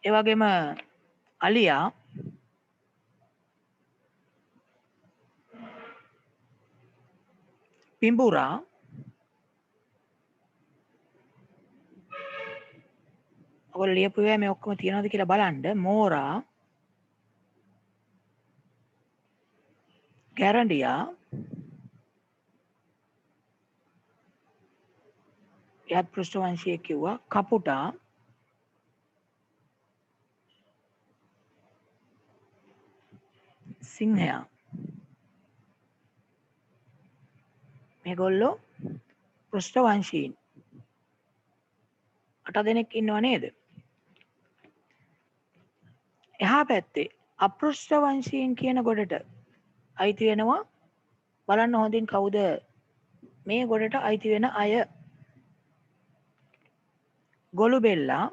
ඒ වගේම අලියා. පිඹුරා. ඔයගොල්ලෝ ලියපු ඒවා මේ ඔක්කොම තියනවද කියලා බලන්න. මෝරා. ගැරන්ඩියා. එයත් පෘෂ්ඨ වංශීය කිව්වා. කපුටා. සිංහයා. මේගොල්ලෝ පෘෂ්ඨ වංශීන් 8 දෙනෙක් ඉන්නව නේද? එහා පැත්තේ අපෘෂ්ඨ වංශීන් කියන ගොඩට අයිති වෙනවා. බලන්න හොඳින් කවුද මේ ගොඩට අයිති වෙන අය. ගොළුබෙල්ලා.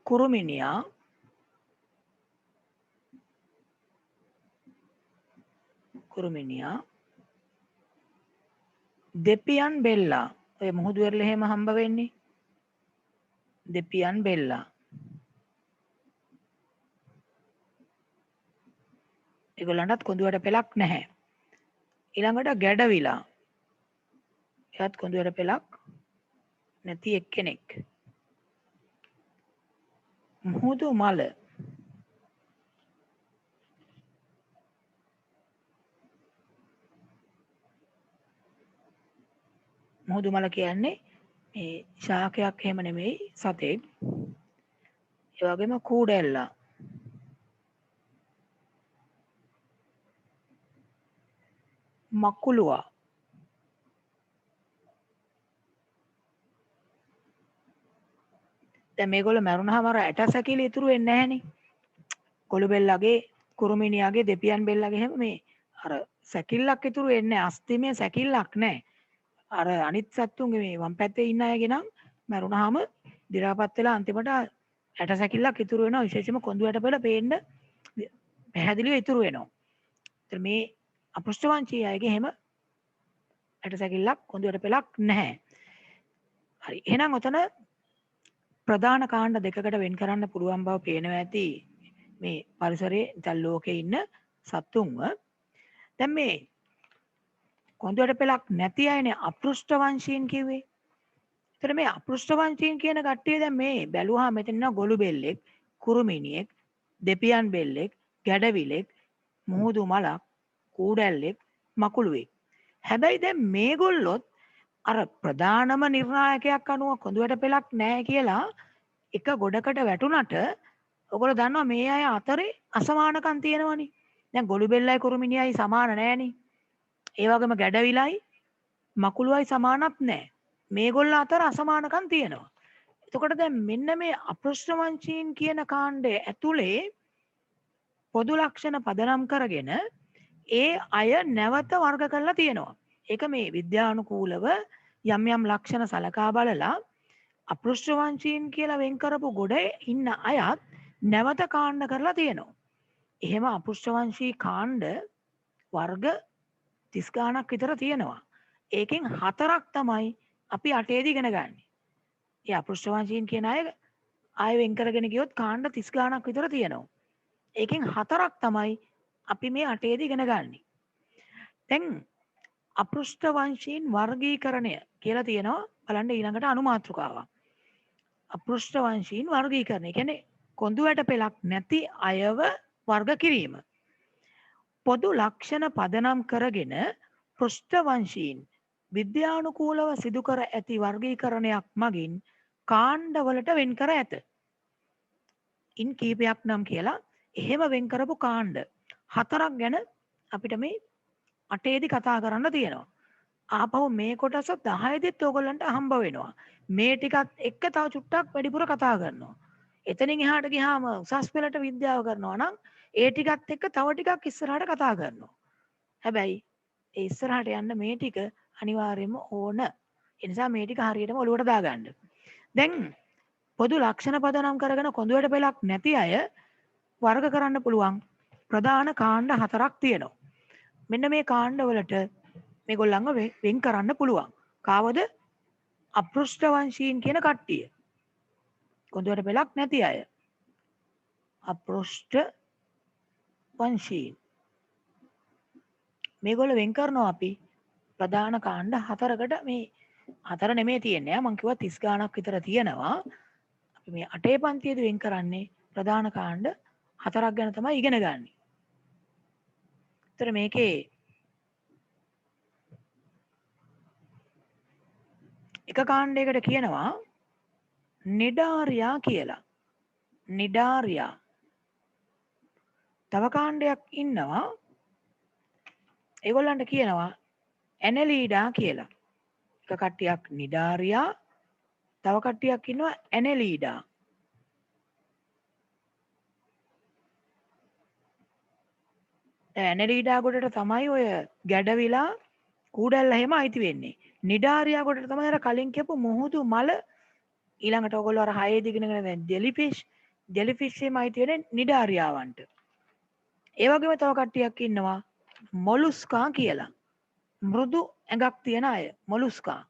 කුරුමිනියා. දෙපියන් බෙල්ලා. ඔය මුහුදු වෙරළ එහෙම හම්බ වෙන්නේ. දෙපියන් බෙල්ලා. ඒගොල්ලන්ටත් කොඳුවට පෙලක් නැහැ. ඊළඟට ගැඩවිලා. එයාත් කොඳුවට පෙලක් නැති එක්කෙනෙක්. මුහුදු මල. මුහුදු මල කියන්නේ මේ ශාකයක් එහෙම නෙමෙයි සතෙක්. ඒ වගේම කූඩැල්ලා. මකුළුවා. දැන් මේගොල්ලෝ මරුණාම අර ඇට සැකිලි ඉතුරු වෙන්නේ නැහනේ. කොළුබෙල්ලගේ කුරුමිනියාගේ දෙපියන් බෙල්ලගේ හැම මේ අර සැකිල්ලක් ඉතුරු වෙන්නේ නැහැ. අස්තිමේ සැකිල්ලක් නැහැ. අර අනිත් සත්තුන්ගේ මේ වම් පැත්තේ ඉන්න අයගේ නම් මරුණාම දි รา පත් වෙලා අන්තිමට ඇට සැකිල්ලක් ඉතුරු වෙනවා. විශේෂයෙන්ම කොඳු ඇට පෙළ පේන්න පැහැදිලිව ඉතුරු වෙනවා. ඒතර මේ අපෘෂ්ඨ වංශීය අයගේ හැම ඇට සැකිල්ලක් කොඳු ඇට පෙළක් නැහැ. හරි. එහෙනම් ඔතන ප්‍රධාන කාණ්ඩ දෙකකට වෙන් කරන්න පුළුවන් බව පේනවා ඇති මේ පරිසරයේ දැන් ලෝකේ ඉන්න සත්තුන්ව. දැන් මේ කොඳුයට පෙලක් නැති අයනේ අපෘෂ්ඨ වංශීන් කිව්වේ. ඒතර මේ අපෘෂ්ඨ වංශීන් කියන කට්ටිය දැන් මේ බැලුවා මෙතන ඉන්න ගොළු බෙල්ලෙක්, කුරුමිනියෙක්, දෙපියන් බෙල්ලෙක්, ගැඩවිලෙක්, මුහුදු මලක්, කූඩැල්ලෙක්, මකුළුවෙක්. හැබැයි දැන් මේගොල්ලොත් අර ප්‍රධානම නිර්ණායකයක් අනුව කොඳුයට පෙලක් නැහැ කියලා එක ගොඩකට වැටුණට ඔයගොල්ලෝ දන්නවා මේ අය අතරේ අසමානකම් තියෙනවනේ. දැන් ගොළු බෙල්ලයි කුරුමිනියයි සමාන නැහැනේ. ඒ වගේම ගැඩවිලයි මකුළුවයි සමානත් නැහැ. මේගොල්ල අතර අසමානකම් තියෙනවා. එතකොට දැන් මෙන්න මේ අපෘෂ්ඨ වංශීන් කියන කාණ්ඩය ඇතුලේ පොදු ලක්ෂණ පදනම් කරගෙන ඒ අය නැවත වර්ග කරලා තියෙනවා. ඒක මේ විද්‍යානුකූලව යම් යම් ලක්ෂණ සලකා බලලා අපෘෂ්ඨවංශීන් කියලා වෙන් කරපු ගොඩ ඉන්න අයත් නැවත කාණ්ඩ කරලා තියෙනවා. එහෙම අපෘෂ්ඨවංශී කාණ්ඩ වර්ග 30 ගාණක් විතර තියෙනවා. ඒකෙන් 4ක් තමයි අපි 8 ඉගෙන ගන්න. ඒ අපෘෂ්ඨවංශීන් කියන අය ආය වෙන් කරගෙන ගියොත් කාණ්ඩ 30 ගාණක් විතර තියෙනවා. ඒකෙන් 4ක් තමයි අපි මේ 8 ඉගෙන ගන්න. දැන් අපෘෂ්ඨවංශීන් වර්ගීකරණය කියලා තියෙනවා. බලන්න ඊළඟට අනුමාත්‍රකාවක්. අපෘෂ්ඨවංශීන් වර්ගීකරණය කියන්නේ කොඳු වැට පෙලක් නැති අයව වර්ග කිරීම. පොදු ලක්ෂණ පදනම් කරගෙන පෘෂ්ඨවංශීන් විද්‍යානුකූලව සිදු කර ඇති වර්ගීකරණයක් මගින් කාණ්ඩවලට වෙන් කර ඇත. ඉන් කීපයක් නම් කියලා එහෙම වෙන් කරපු කාණ්ඩ 4ක් ගැන අපිට මේ 8 දී කතා කරන්න තියෙනවා. ආපහු මේ කොටස 10 දිත් ඔයගොල්ලන්ට හම්බ වෙනවා. මේ ටිකත් එක්ක තව චුට්ටක් වැඩිපුර කතා කරනවා. එතනින් එහාට ගියාම උසස් පෙළට විද්‍යාව කරනවා නම් ඒ ටිකත් එක්ක තව ටිකක් ඉස්සරහට කතා කරනවා. හැබැයි ඒ ඉස්සරහට යන්න මේ ටික අනිවාර්යයෙන්ම ඕන. ඒ නිසා මේ ටික හරියටම ඔලුවට දාගන්න. දැන් පොදු ලක්ෂණ පදනම් කරගෙන කොඳුයට පෙලක් නැති අය වර්ග කරන්න පුළුවන් ප්‍රධාන කාණ්ඩ 4ක් තියෙනවා. මෙන්න මේ කාණ්ඩවලට මේගොල්ලන්ව වෙන් කරන්න පුළුවන්. කාවද? අපෘෂ්ඨවංශීන් කියන කට්ටිය. කොඳුයට පෙලක් නැති අය. අපෘෂ්ඨවංශීන්. මේගොල්ලෝ වෙන් කරනවා අපි ප්‍රධාන කාණ්ඩ 4කට. මේ 4 නෙමෙයි තියෙන්නේ. මම කිව්වා 30 ගාණක් විතර තියෙනවා. අපි මේ 8 පන්තියේදී වෙන් කරන්නේ ප්‍රධාන කාණ්ඩ 4ක් ගැන තමයි ඉගෙන ගන්න. ඒතර මේකේ එක කාණ්ඩයකට කියනවා නිඩාරියා කියලා. නිඩාරියා. තව කාණ්ඩයක් ඉන්නවා ඒගොල්ලන්ට කියනවා ඇනලීඩා කියලා. එක කට්ටියක් නිඩාරියා, තව කට්ටියක් ඉන්නවා ඇනලීඩා. ඇනලීඩා ගොඩට තමයි ඔය ගැඩවිලා කූඩැල්ල එහෙම අයිති වෙන්නේ. නිඩාරියා ගොඩට තමයි අර කලින් කියපු මුහුදු මල ඊළඟට ඔයගොල්ලෝ අර 6 දිගිනගෙන දැන් ජෙලිෆිෂ් එහෙම අයිති වෙන්නේ නිඩාරියාවන්ට. ඒ වගේම තව කට්ටියක් ඉන්නවා මොලුස්කා කියලා. මෘදු ඇඟක් තියෙන අය මොලුස්කා.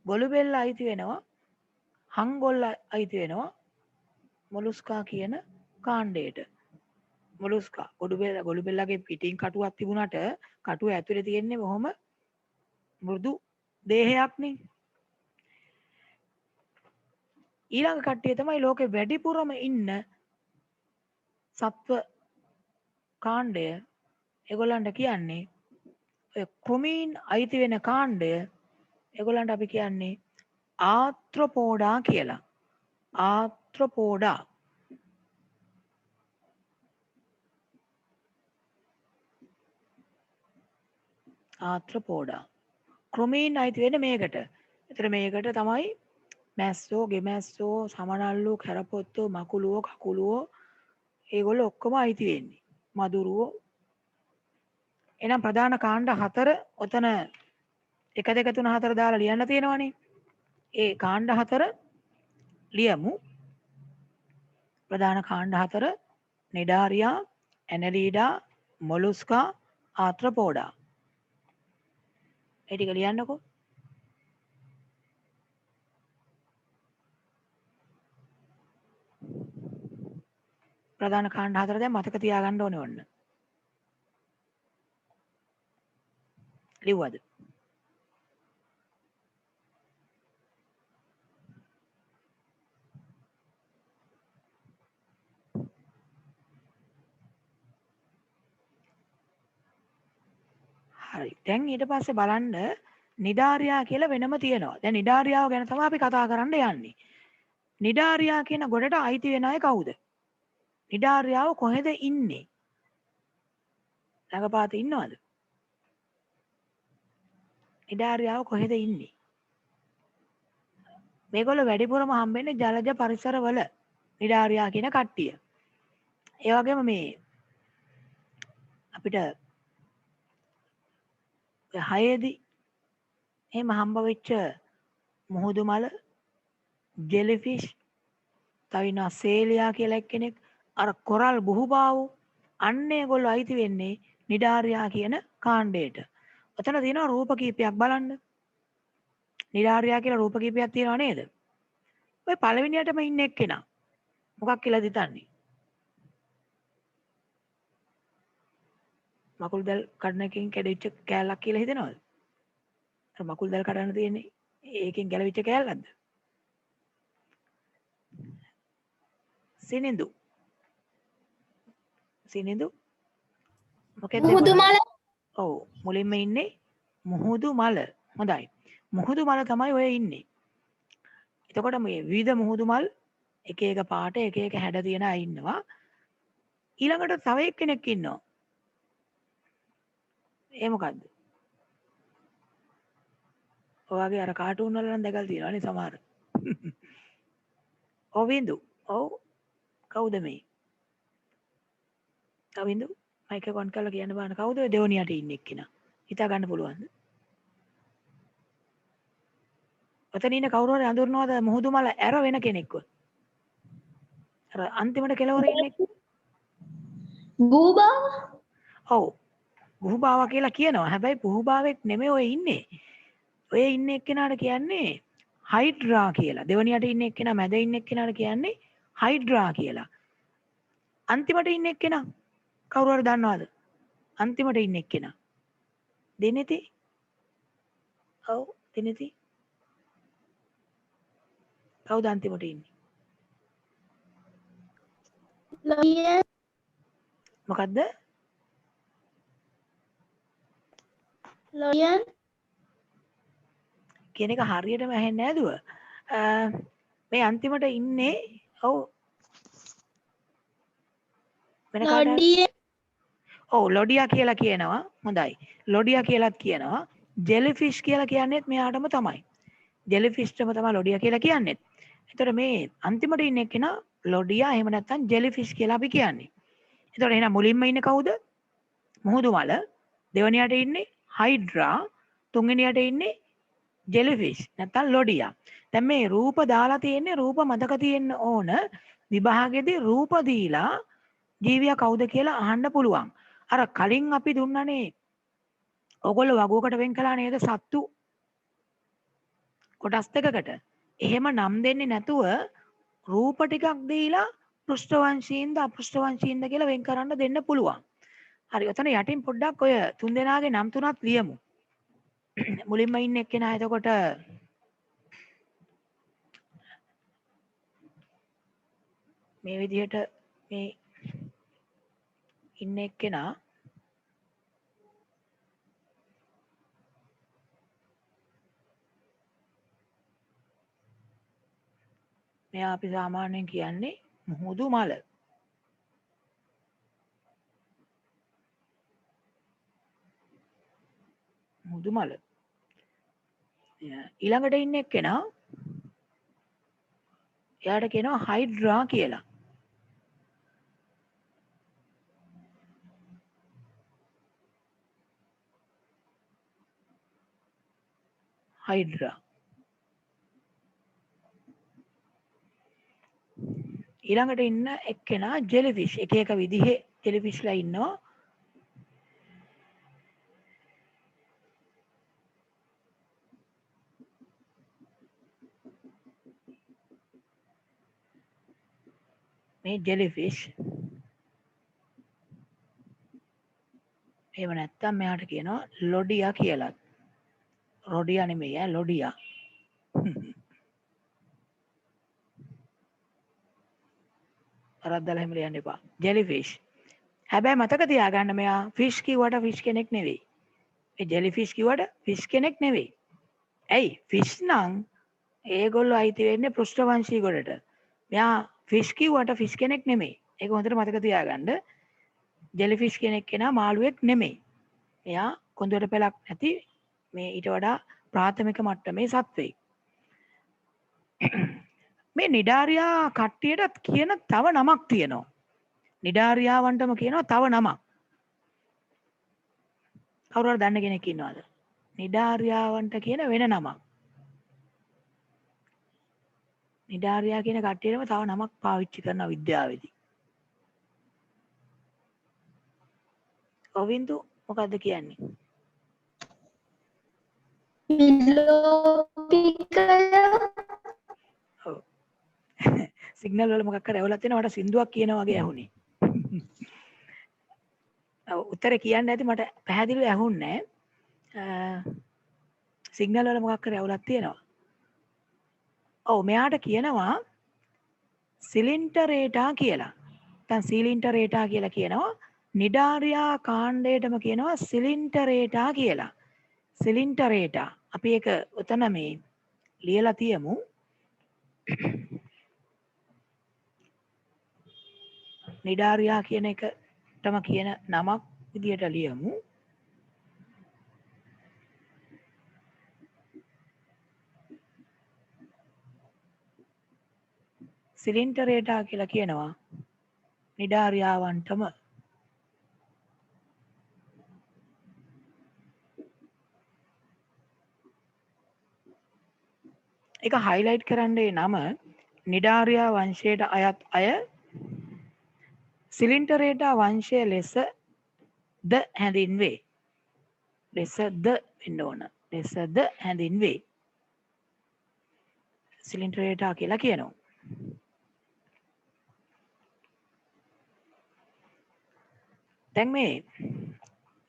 ගොළුබෙල්ල අයිති වෙනවා, හංගොල්ල අයිති වෙනවා මොලුස්කා කියන කාණ්ඩයට. මොලුස්කා ගොළුබෙල්ලගේ පිටින් කටුවක් තිබුණාට කටුව ඇතුලේ තියෙන්නේ බොහොම මෘදු දේහයක්නේ. ඊළඟ කට්ටිය තමයි ලෝකේ වැඩිපුරම ඉන්න සත්ව කාණ්ඩය. ඒගොල්ලන්ට කියන්නේ ඔය ක්‍රොමීන් අයිති වෙන කාණ්ඩය. ඒගොල්ලන්ට අපි කියන්නේ ආත්‍රොපෝඩා කියලා. ආත්‍රොපෝඩා. ආත්‍රොපෝඩා. ක්‍රොමීන් අයිති වෙන්නේ මේකට. ඒතර මේකට තමයි මැස්සෝ, ගෙමැස්සෝ, සමනල්ලෝ, කැරපොත්තෝ, මකුලුවෝ, කකුලුවෝ ඒගොල්ලෝ ඔක්කොම අයිති වෙන්නේ. මදුරුවෝ. එහෙනම් ප්‍රධාන කාණ්ඩ 4 ඔතන 1 2 3 4 දාලා ලියන්න තියෙනවනේ. ඒ කාණ්ඩ 4 ලියමු. ප්‍රධාන කාණ්ඩ 4 නිඩාරියා, ඇනලීඩා, මොලුස්කා, ආත්‍රොපෝඩා. ඒ ටික ලියන්නකෝ. ප්‍රධාන කාණ්ඩ 4 දැන් මතක තියාගන්න ඕනේ ඔන්න. ලිව්වද? හරි. දැන් ඊට පස්සේ බලන්න නිඩාරියා කියලා වෙනම තියෙනවා. දැන් නිඩාරියාව ගැන තමයි අපි කතා කරන්න යන්නේ. නිඩාරියා කියන ගොඩට අයිති වෙන අය කවුද? නිඩාරියාව කොහෙද ඉන්නේ? ළඟපාත ඉන්නවද? නිඩාරියාව කොහෙද ඉන්නේ? මේගොල්ලෝ වැඩිපුරම හම්බෙන්නේ ජලජ පරිසරවල. නිඩාරියා කියන කට්ටිය. ඒ වගේම මේ අපිට 6දී එහෙම හම්බ වෙච්ච මුහුදු මල, ජෙලිෆිෂ්, තව ඉන්නවා සේලියා කියලා එක්කෙනෙක්, අර කොරල් බුහුබාවු, අන්න ඒගොල්ලෝ අයිති වෙන්නේ නිඩාරියා කියන කාණ්ඩයට. ඔතන තියෙනවා රූප කීපයක් බලන්න. නිඩාරියා කියලා රූප කීපයක් තියෙනවා නේද? ඔය පළවෙනියටම ඉන්න එක්කෙනා මොකක් කියලාද හිතන්නේ? මකුළු දැල් කඩන එකකින් කැඩිච්ච කෑල්ලක් කියලා හිතනවද? අර මකුළු දැල් කඩන්න තියෙන්නේ ඒකෙන් ගැලවිච්ච කෑල්ලක්ද? සිනිඳු. සිනිඳු මොකෙද්ද? මුහුදු මල. ඔව් මුලින්ම ඉන්නේ මුහුදු මල. හොඳයි. මුහුදු මල තමයි ඔය ඉන්නේ. එතකොට මේ විවිධ මුහුදු මල් එක එක පාට එක එක හැඩ තියෙන අය ඉන්නවා. ඊළඟට තව එක්කෙනෙක් ඉන්නවා. ඒ මොකද්ද? ඔයගේ අර කාටුන් වල නම් දැකලා තියෙනවා නේ සමහර. ඔවින්දු. ඔව් කවුද මේ? ඔවින්දු මයික් එක ඔන් කරලා කියන්න බලන්න කවුද ඔය දෙවණියට ඉන්නේ එක්කිනා? හිතා ගන්න පුළුවන්ද? ඔතන ඉන්න කවුරු හරි අඳුරනවද මුහුදු මල ඇර වෙන කෙනෙක්ව? අර අන්තිමට කෙලවරේ ඉන්නේ. ගූබා. ඔව්. පුහුබාවා කියලා කියනවා. හැබැයි පුහුබාවෙක් නෙමෙයි ඔය ඉන්නේ. ඔය ඉන්න එක්කෙනාට කියන්නේ හයිඩ්‍රා කියලා. දෙවණියට ඉන්න එක්කෙනා මැද ඉන්න එක්කෙනාට කියන්නේ හයිඩ්‍රා කියලා. අන්තිමට ඉන්න එක්කෙනා කවුරු හරි දන්නවද? අන්තිමට ඉන්න එක්කෙනා. දිනිති. ඔව් දිනිති. කවුද අන්තිමට ඉන්නේ? ලොරියන් මොකද්ද? ලොරියන් කියන එක හරියටම ඇහෙන්නේ නෑදුව. මේ අන්තිමට ඉන්නේ ඔව් වෙන කාට හරි? ලොඩිය ඔව් ලොඩියා කියලා කියනවා. හොඳයි. ලොඩියා කියලාත් කියනවා. ජෙලිෆිෂ් කියලා කියන්නේත් මෙයාටම තමයි. ජෙලිෆිෂ්ටම තමයි ලොඩියා කියලා කියන්නේත්. එතකොට මේ අන්තිමට ඉන්න එක්කෙනා ලොඩියා එහෙම නැත්නම් ජෙලිෆිෂ් කියලා අපි කියන්නේ. එතකොට එහෙනම් මුලින්ම ඉන්නේ කවුද? මුහුදු මල. දෙවැනියට ඉන්නේ හයිඩ්‍රා. තුන්වෙනියට ඉන්නේ ජෙලිෆිෂ් නැත්නම් ලොඩියා. දැන් මේ රූප දාලා තියෙන්නේ රූප මතක තියෙන්න ඕන. විභාගෙදී රූප දීලා ජීවියා කවුද කියලා අහන්න පුළුවන්. අර කලින් අපි දුන්නනේ ඔයගොල්ලෝ වගුවකට වෙන් කළා නේද සත්තු කොටස් දෙකකට. එහෙම නම් දෙන්නේ නැතුව රූප ටිකක් දීලා පෘෂ්ඨවංශීන්ද අපෘෂ්ඨවංශීන්ද කියලා වෙන් කරන්න දෙන්න පුළුවන්. හරි. ඔතන යටින් පොඩ්ඩක් ඔය තුන් දෙනාගේ නම් තුනත් ලියමු. මුලින්ම ඉන්න එක්කෙනා එතකොට මේ විදිහට මේ ඉන්න එක්කෙනා මෙයා අපි සාමාන්‍යයෙන් කියන්නේ මුහුදු මල. මුහුදු මල. ඊළඟට ඉන්න එක්කෙනා එයාට කියනවා හයිඩ්‍රා කියලා. හයිඩ්‍රා. ඊළඟට ඉන්න එක්කෙනා ජෙලිෆිෂ්. එක එක විදිහේ ජෙලිෆිෂ්ලා ඉන්නවා. මේ ජෙලිෆිෂ් එහෙම නැත්තම් මෙයාට කියනවා ලොඩියා කියලා. රොඩියා නෙමෙයි ඈ ලොඩියා. අරද්දලා එහෙම ලියන්න එපා. ජෙලිෆිෂ්. හැබැයි මතක තියාගන්න මෙයා ෆිෂ් කිව්වට ෆිෂ් කෙනෙක් නෙවෙයි. මේ ජෙලිෆිෂ් කිව්වට ෆිෂ් කෙනෙක් නෙවෙයි. ඇයි? ෆිෂ් නම් ඒගොල්ලෝ අයිති වෙන්නේ පෘෂ්ඨවංශී ගොඩට. මෙයා ෆිෂ් කිව්වට ෆිෂ් කෙනෙක් නෙමෙයි. ඒක හොඳට මතක තියාගන්න. ජෙලිෆිෂ් කෙනෙක් කෙනා මාළුවෙක් නෙමෙයි. එයා කොඳුර පෙලක් නැති මේ ඊට වඩා ප්‍රාථමික මට්ටමේ සත්වෙක්. මේ නිඩාරියා කට්ටියටත් කියන තව නමක් තියෙනවා. නිඩාරියාවන්ටම කියනවා තව නමක්. කවුරු හරි දන්න කෙනෙක් ඉන්නවද? නිඩාරියාවන්ට කියන වෙන නමක්. නිඩාරියා කියන කට්ටියටම තව නමක් පාවිච්චි කරන විද්‍යාවේදී. ඔවින්දු මොකද්ද කියන්නේ? විලෝපිකය. ඔව්. සිග්නල් වල මොකක් හරි ඇවුලක් තියෙනවා. මට සින්දුවක් කියනවා වගේ ඇහුනේ. ඔව් උත්තරේ කියන්න නැති මට පැහැදිලිව ඇහුන්නේ නැහැ. සිග්නල් වල මොකක් හරි ඇවුලක් තියෙනවා. ඔව් මෙයාට කියනවා සිලින්ටරේටා කියලා. දැන් සිලින්ටරේටා කියලා කියනවා. නිඩාරියා කාණ්ඩයටම කියනවා සිලින්ටරේටා කියලා. සිලින්ටරේටා. අපි ඒක උතන මේ ලියලා තියමු. නිඩාරියා කියන එකටම කියන නමක් විදියට ලියමු. සිලින්ටරේටා කියලා කියනවා නිඩාරියාවන්ටම. එක හයිලයිට් කරන්නේ නම නිඩාරියා වංශයට අයත් අය සිලින්ටරේටා වංශය ලෙස ද හැඳින්වේ. ලෙස ද වෙන්න ඕන. ලෙස ද හැඳින්වේ. සිලින්ටරේටා කියලා කියනවා. දැන් මේ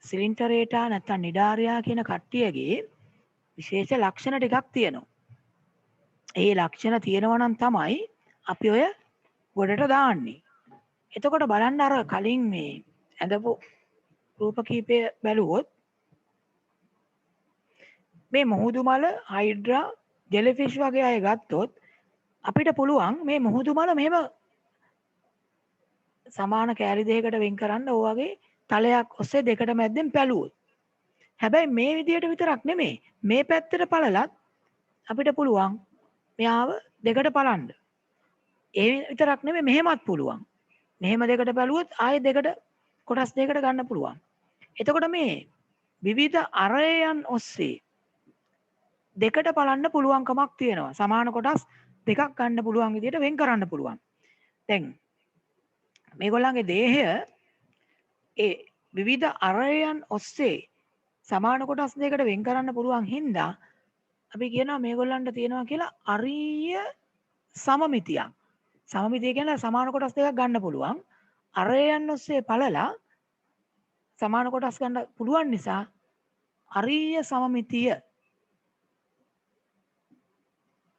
සිලින්ටරේටා නැත්තම් නිඩාරියා කියන කට්ටියගේ විශේෂ ලක්ෂණ ටිකක් තියෙනවා. ඒ ලක්ෂණ තියෙනවා නම් තමයි අපි ඔය ගොඩට දාන්නේ. එතකොට බලන්න අර කලින් මේ ඇඳපු රූප කීපය බැලුවොත් මේ මුහුදු මල හයිඩ්‍රා ජෙලිෆිෂ් වගේ අය ගත්තොත් අපිට පුළුවන් මේ මුහුදු මල මෙහෙම සමාන කෑලි දෙකකට වෙන් කරන්න ඕ වගේ තලයක් ඔස්සේ දෙකට මැද්දෙන් පැලුවොත්. හැබැයි මේ විදියට විතරක් නෙමෙයි මේ පැත්තට පළලත් අපිට පුළුවන් මෙයාව දෙකට පලන්න. ඒ විතරක් නෙමෙයි මෙහෙමත් පුළුවන්. මෙහෙම දෙකට බැලුවොත් ආයෙ දෙකට කොටස් දෙකට ගන්න පුළුවන්. එතකොට මේ විවිධ අරයන් ඔස්සේ දෙකට බලන්න පුළුවන්කමක් තියෙනවා. සමාන කොටස් දෙකක් ගන්න පුළුවන් විදිහට වෙන් කරන්න පුළුවන්. දැන් මේගොල්ලන්ගේ දේහය ඒ විවිධ අරයන් ඔස්සේ සමාන කොටස් දෙකට වෙන් කරන්න පුළුවන් හින්දා අපි කියනවා මේගොල්ලන්ට තියෙනවා කියලා අරීය සමමිතියක්. සමමිතිය කියන්නේ සමාන කොටස් දෙකක් ගන්න පුළුවන්. අරයන් ඔස්සේ පළලා සමාන කොටස් ගන්න පුළුවන් නිසා අරීය සමමිතිය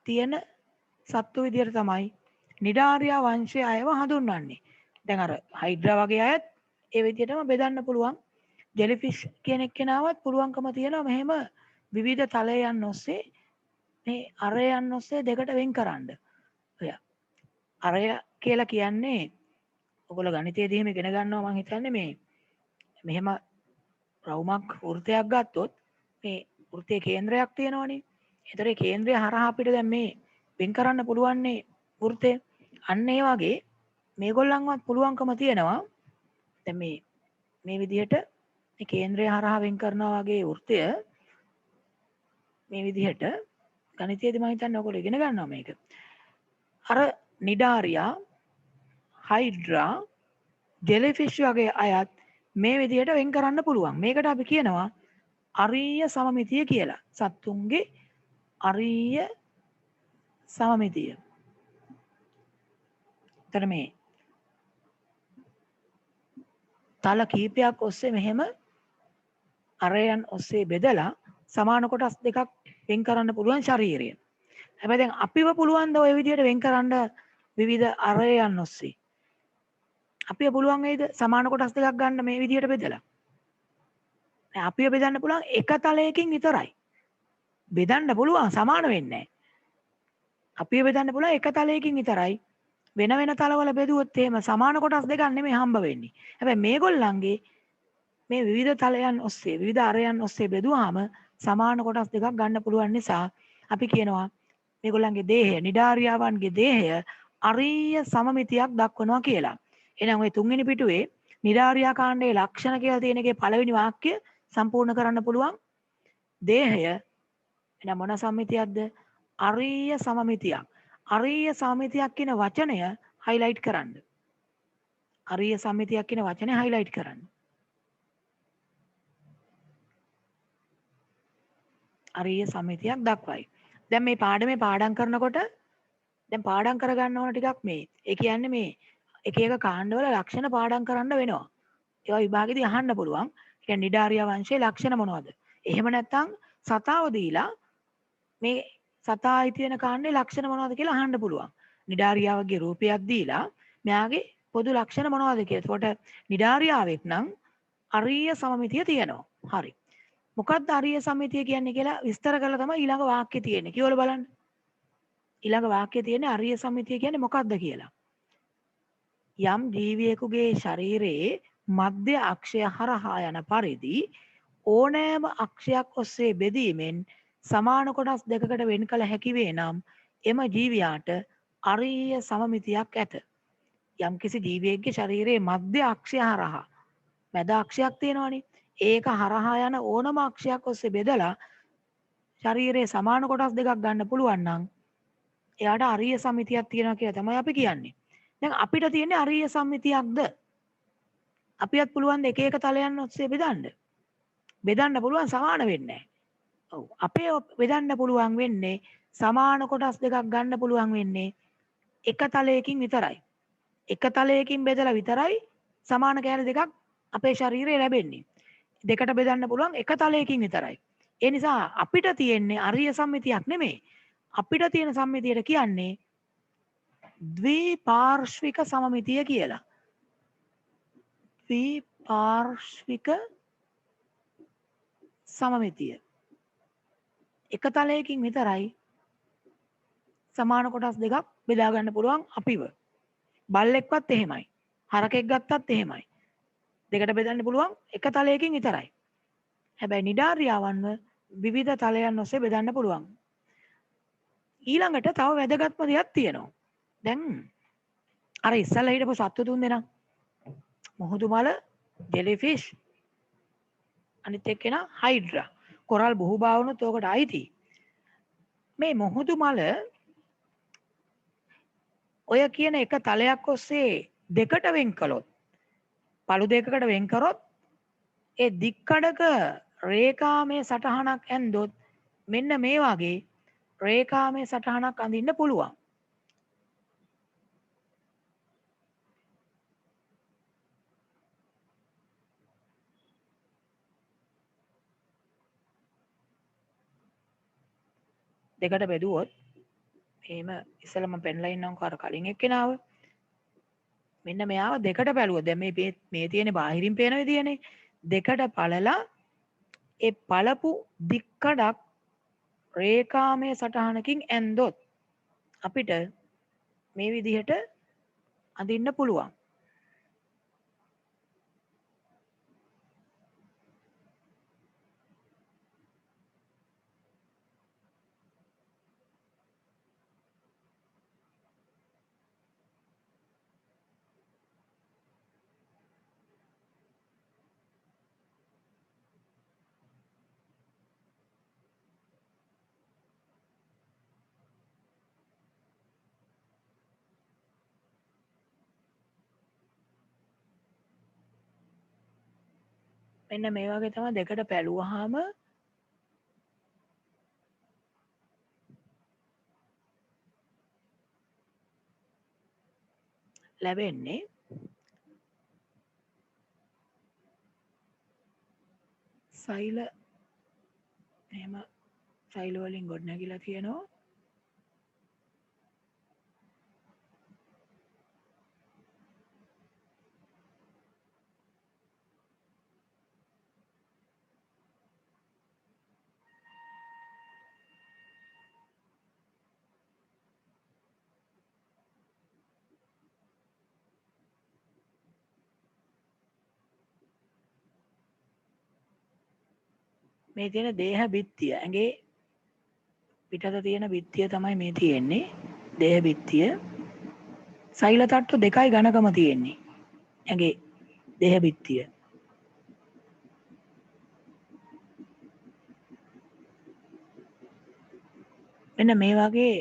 තියෙන සත්තු විදියට තමයි නිඩාරියා වංශයේ අයව හඳුන්වන්නේ. දැන් අර හයිඩ්‍රා වගේ අයත් ඒ විදියටම බෙදන්න පුළුවන්. ජෙලිෆිෂ් කියන එක්කෙනාවත් පුළුවන්කම තියෙනවා මෙහෙම විවිධ තලයන් ඔස්සේ මේ අරයන් ඔස්සේ දෙකට වෙන් කරන්න. ඔය අරය කියලා කියන්නේ ඔයගොල්ලෝ ගණිතයේදී එහෙම ඉගෙන ගන්නවා මම හිතන්නේ මේ මෙහෙම රවුමක් වෘතයක් ගත්තොත් මේ වෘතයේ කේන්ද්‍රයක් තියෙනවනේ. ඒතරේ කේන්ද්‍රය හරහා අපිට දැන් මේ වෙන් කරන්න පුළුවන්නේ වෘතය. අන්න ඒ වගේ මේගොල්ලන්වත් පුළුවන්කම තියෙනවා. දැන් මේ විදිහට මේ කේන්ද්‍රය හරහා වෙන් කරනවා වගේ වෘතය මේ විදිහට ගණිතයේදී මම හිතන්නේ ඔයගොල්ලෝ ඉගෙන ගන්නවා මේක. අර නිඩාරියා හයිඩ්‍රා ජෙලිෆිෂ් වගේ අයත් මේ විදිහට වෙන් කරන්න පුළුවන්. මේකට අපි කියනවා අරීය සමමිතිය කියලා. සත්තුන්ගේ අරීය සමමිතිය. එතන මේ තල කීපයක් ඔස්සේ මෙහෙම අරයන් ඔස්සේ බෙදලා සමාන කොටස් දෙකක් වෙන් කරන්න පුළුවන් ශරීරය. හැබැයි දැන් අපිව පුළුවන් ද ඔය විදිහට වෙන් කරන්න විවිධ අරයන් ඔස්සේ? අපිව පුළුවන් වේද සමාන කොටස් දෙකක් ගන්න මේ විදිහට බෙදලා? නෑ අපිව බෙදන්න පුළුවන් එක තලයකින් විතරයි. බෙදන්න පුළුවන් සමාන වෙන්නේ නැහැ. අපිව බෙදන්න පුළුවන් එක තලයකින් විතරයි. වෙන වෙන තලවල බෙදුවොත් එහෙම සමාන කොටස් දෙකක් නෙමෙයි හම්බ වෙන්නේ. හැබැයි මේගොල්ලන්ගේ මේ විවිධ තලයන් ඔස්සේ විවිධ අරයන් ඔස්සේ බෙදුවාම සමාන කොටස් දෙකක් ගන්න පුළුවන් නිසා අපි කියනවා මේගොල්ලන්ගේ දේහය නිඩාරියාවන්ගේ දේහය අරීය සමමිතියක් දක්වනවා කියලා. එහෙනම් ওই තුන්වෙනි පිටුවේ නිඩාරියා කාණ්ඩයේ ලක්ෂණ කියලා තියෙන එකේ පළවෙනි වාක්‍ය සම්පූර්ණ කරන්න පුළුවන්. දේහය එහෙනම් මොන සමමිතියක්ද? අරීය සමමිතියක්. අරීය සමමිතියක් කියන වචනය highlight කරන්න. අරීය සමමිතියක් කියන වචනය highlight කරන්න. අරීය සමමිතියක් දක්වයි. දැන් මේ පාඩමේ පාඩම් කරනකොට දැන් පාඩම් කරගන්න ඕන ටිකක් මේ. ඒ කියන්නේ මේ එක එක කාණ්ඩවල ලක්ෂණ පාඩම් කරන්න වෙනවා. ඒවා විභාගෙදී අහන්න පුළුවන්. ඒ කියන්නේ නිඩාරියා වංශයේ ලක්ෂණ මොනවද? එහෙම නැත්නම් සතාව දීලා මේ සතා අයිති වෙන කාණ්ඩේ ලක්ෂණ මොනවද කියලා අහන්න පුළුවන්. නිඩාරියාවගේ රූපයක් දීලා මෙයාගේ පොදු ලක්ෂණ මොනවද කියලා. එතකොට නිඩාරියාවෙක් නම් අරීය සමමිතිය තියෙනවා. හරි. මොකක්ද අරීය සමමිතිය කියන්නේ කියලා විස්තර කරලා තමයි ඊළඟ වාක්‍යය තියෙන්නේ. කියවල බලන්න. ඊළඟ වාක්‍යයේ තියෙන්නේ අරීය සමමිතිය කියන්නේ මොකක්ද කියලා. යම් ජීවියෙකුගේ ශරීරයේ මධ්‍ය අක්ෂය හරහා යන පරිදි ඕනෑම අක්ෂයක් ඔස්සේ බෙදීමෙන් සමාන කොටස් දෙකකට වෙන් කළ හැකි වේ නම් එම ජීවියාට අරීය සමමිතියක් ඇත. යම්කිසි ජීවියෙක්ගේ ශරීරයේ මධ්‍ය අක්ෂය හරහා මැද අක්ෂයක් තියෙනවනේ. ඒක හරහා යන ඕනම අක්ෂයක් ඔස්සේ බෙදලා ශරීරයේ සමාන කොටස් දෙකක් ගන්න පුළුවන් නම් එයාට අරීය සමමිතියක් තියෙනවා කියලා තමයි අපි කියන්නේ. දැන් අපිට තියෙන්නේ අරීය සමමිතියක්ද? අපියත් පුළුවන් එක එක තලයන් ඔස්සේ බෙදන්න. බෙදන්න පුළුවන් සමාන වෙන්නේ නැහැ. ඔව්. අපේ බෙදන්න පුළුවන් වෙන්නේ සමාන කොටස් දෙකක් ගන්න පුළුවන් වෙන්නේ එක තලයකින් විතරයි. එක තලයකින් බෙදලා විතරයි සමාන කෑලි දෙකක් අපේ ශරීරයේ ලැබෙන්නේ. දෙකට බෙදන්න පුළුවන් එක තලයකින් විතරයි. ඒ නිසා අපිට තියෙන්නේ අරීය සම්මිතියක් නෙමෙයි. අපිට තියෙන සම්මිතියට කියන්නේ ද්විපාර්ශ්වික සමමිතිය කියලා. ද්විපාර්ශ්වික සමමිතිය. එක තලයකින් විතරයි සමාන කොටස් දෙකක් බෙදා ගන්න පුළුවන් අපිව. බල්ලෙක්වත් එහෙමයි. හරකෙක් ගත්තත් එහෙමයි. දෙකට බෙදන්න පුළුවන් එක තලයකින් විතරයි. හැබැයි නිඩාරියාවන්ව විවිධ තලයන් ඔස්සේ බෙදන්න පුළුවන්. ඊළඟට තව වැදගත්ම දෙයක් තියෙනවා. දැන් අර ඉස්සල්ලා හිටපු සත්තු තුන් දෙනා මුහුදු මල, ජෙලිෆිෂ්, අනිත් එක්කෙනා හයිඩ්‍රා. කොරල් බහුභාවනුත් ඔකට අයිති. මේ මුහුදු මල ඔය කියන එක තලයක් ඔස්සේ දෙකට වෙන් කළොත් පළු දෙකකට වෙන් කරොත් ඒ දික්කඩක රේඛාමය සටහනක් ඇන්දොත් මෙන්න මේ වගේ රේඛාමය සටහනක් අඳින්න පුළුවන්. දෙකට බෙදුවොත් එහෙම ඉස්සෙල්ලා මම පෙන්ලා ඉන්නම්කෝ අර කලින් එක්කෙනාව. මෙන්න මෙයාව දෙකට බැලුවා. දැන් මේ තියෙන්නේ බාහිරින් පේන විදියනේ. දෙකට පළලා ඒ පළපු දික්කඩක් රේඛාමය සටහනකින් ඇන්දොත් අපිට මේ විදිහට අඳින්න පුළුවන්. මෙන්න මේ වගේ තමයි දෙකට පැලුවාම ලැබෙන්නේ. සෛල එහෙම සෛල වලින් ගොඩනැගිලා තියෙනවා. මේ තියෙන දේහ බිත්තිය ඇඟේ පිටත තියෙන බිත්තිය තමයි මේ තියෙන්නේ. දේහ බිත්තිය. සෛල තට්ටු දෙකයි ඝනකම තියෙන්නේ. ඇගේ දේහ බිත්තිය. මෙන්න මේ වගේ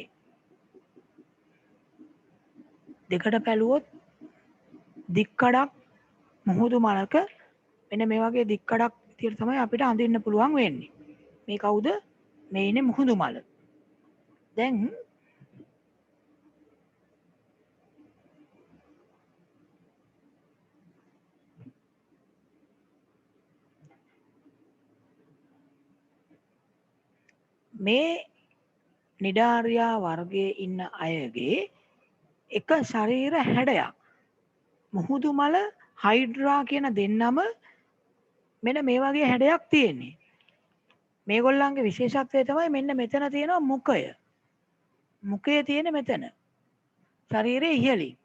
දෙකට පැලුවොත් දික්කඩක් මුහුදු මලක මෙන්න මේ වගේ දික්කඩක් විදියට තමයි අපිට අඳින්න පුළුවන් වෙන්නේ. මේ කවුද? මේ ඉන්නේ මුහුදු මල. දැන් මේ නිඩාරියා වර්ගයේ ඉන්න අයගේ එක ශරීර හැඩයක් මුහුදු මල හයිඩ්‍රා කියන දෙන්නම මෙන්න මේ වගේ හැඩයක් තියෙන්නේ. මේගොල්ලන්ගේ විශේෂත්වය තමයි මෙන්න මෙතන තියෙනවා මුඛය. මුඛය තියෙන මෙතන. ශරීරයේ ඉහළින්.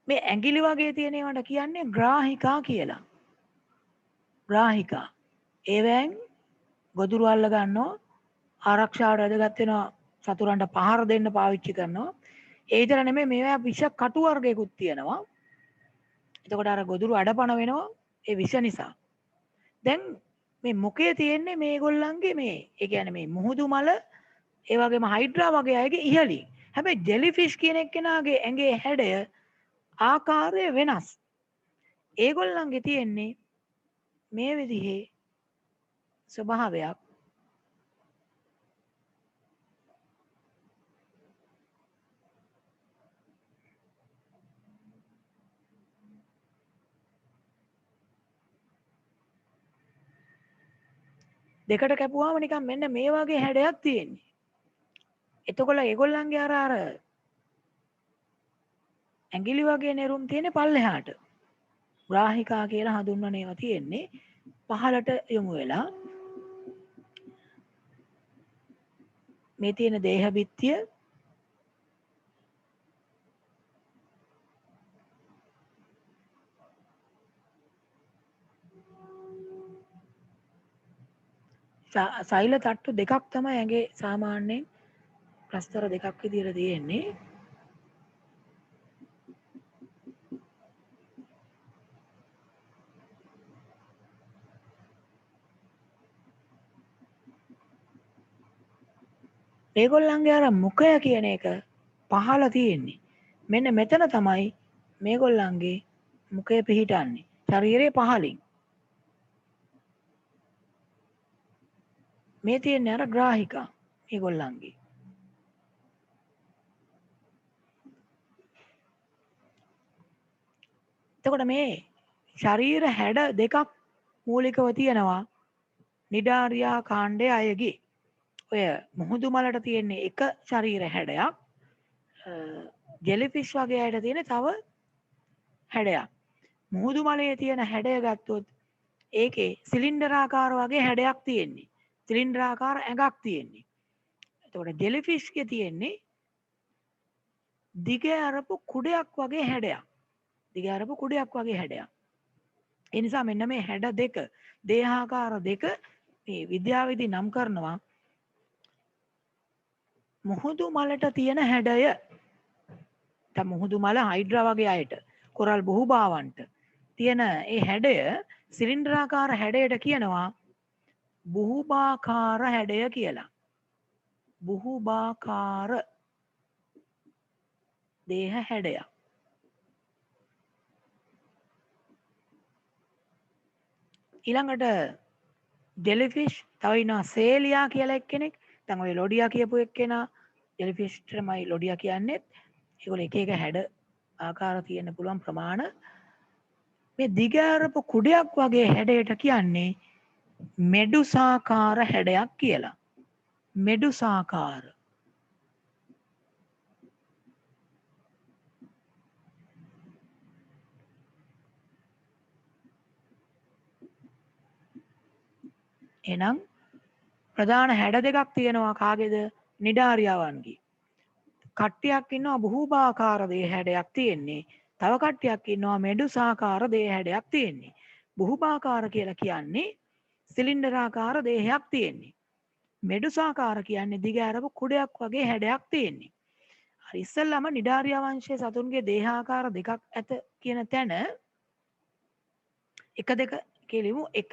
මේ ඇඟිලි වගේ තියෙන ඒවාට කියන්නේ ග්‍රාහිකා කියලා. ග්‍රාහිකා. ඒවෙන් ගොදුරු අල්ල ගන්නවා, ආරක්ෂාවට වැදගත් වෙනවා, සතුරන්ට පහර දෙන්න පාවිච්චි කරනවා. ඒ විතර නෙමෙයි මේවා විෂ කටු වර්ගයකුත් තියෙනවා. එතකොට අර ගොදුරු අඩපණ වෙනවා ඒ විෂ නිසා. දැන් මේ මුඛය තියෙන්නේ මේගොල්ලන්ගේ මේ ඒ කියන්නේ මේ මුහුදු මල ඒ වගේම හයිඩ්‍රා වගේ අයගේ ඉහළින්. හැබැයි ජෙලිෆිෂ් කියන එක්කෙනාගේ ඇඟේ හැඩය ආකාරය වෙනස්. ඒගොල්ලන්ගේ තියෙන්නේ මේ විදිහේ ස්වභාවයක්. දෙකට කැපුවාම නිකන් මෙන්න මේ වගේ හැඩයක් තියෙන්නේ. එතකොට ඒගොල්ලන්ගේ අර ඇඟිලි වගේ නෙරුම් තියෙන්නේ පල්ලෙහාට. ග්‍රාහිකා කියලා හඳුන්වන ඒවා තියෙන්නේ පහළට යොමු වෙලා. මේ තියෙන දේහ බිත්තිය සෛල තට්ටු දෙකක් තමයි ඇඟේ සාමාන්‍යයෙන් ප්‍රස්තර දෙකක් විදිහට තියෙන්නේ. මේගොල්ලන්ගේ අර මුඛය කියන එක පහළ තියෙන්නේ. මෙන්න මෙතන තමයි මේගොල්ලන්ගේ මුඛය පිහිටන්නේ. ශරීරයේ පහළින්. මේ තියෙන්නේ අර ග්‍රාහිකා මේගොල්ලන්ගේ. එතකොට මේ ශරීර හැඩ දෙකක් මූලිකව තියෙනවා නිඩාරියා කාණ්ඩයේ අයගේ. ඔය මුහුදු මලට තියෙන්නේ එක ශරීර හැඩයක්. ජෙලිෆිෂ් වගේ අයට තියෙන තව හැඩයක්. මුහුදු මලේ තියෙන හැඩය ගත්තොත් ඒකේ සිලින්ඩරාකාර වගේ හැඩයක් තියෙන්නේ. සිලින්ඩරාකාර ඇඟක් තියෙන්නේ. එතකොට ජෙලිෆිෂ්ගේ තියෙන්නේ දිග අරපු කුඩයක් වගේ හැඩයක්. දිග අරපු කුඩයක් වගේ හැඩයක්. ඒ නිසා මෙන්න මේ හැඩ දෙක, දේහාකාර දෙක මේ විද්‍යාවේදී නම් කරනවා මුහුදු මලට තියෙන හැඩය. දැන් මුහුදු මල හයිඩ්‍රා වගේ අයට, කොරල් බහුභාවන්ට තියෙන ඒ හැඩය සිලින්ඩරාකාර හැඩයට කියනවා බුහුභාකාර හැඩය කියලා. බුහුභාකාර දේහ හැඩයක්. ඊළඟට ජෙලිෆිෂ් තව ඉන්නවා සේලියා කියලා එක්කෙනෙක්. දැන් ඔය ලොඩියා කියපු එක්කෙනා ජෙලිෆිෂ් තමයි ලොඩියා කියන්නේ. ඒගොල්ලෝ එක එක හැඩ ආකාර තියෙන්න පුළුවන් ප්‍රමාණ. මේ දිග අරපු කුඩයක් වගේ හැඩයට කියන්නේ මෙඩුසාකාර හැඩයක් කියලා. මෙඩුසාකාර. එහෙනම් ප්‍රධාන හැඩ දෙකක් තියෙනවා කාගේද? නිඩාරියාවන්ගේ. කට්ටියක් ඉන්නවා බහුභාකාර දේ හැඩයක් තියෙන්නේ. තව කට්ටියක් ඉන්නවා මෙඩුසාකාර දේ හැඩයක් තියෙන්නේ. බහුභාකාර කියලා කියන්නේ සිලින්ඩරාකාර දේහයක් තියෙන්නේ. මෙඩුසාකාර කියන්නේ දිග ඇරපු කුඩයක් වගේ හැඩයක් තියෙන්නේ. හරි ඉස්සෙල්ලාම නිඩාරියා වංශයේ සතුන්ගේ දේහාකාර දෙකක් ඇත කියන තැන එක දෙක කියලිමු එක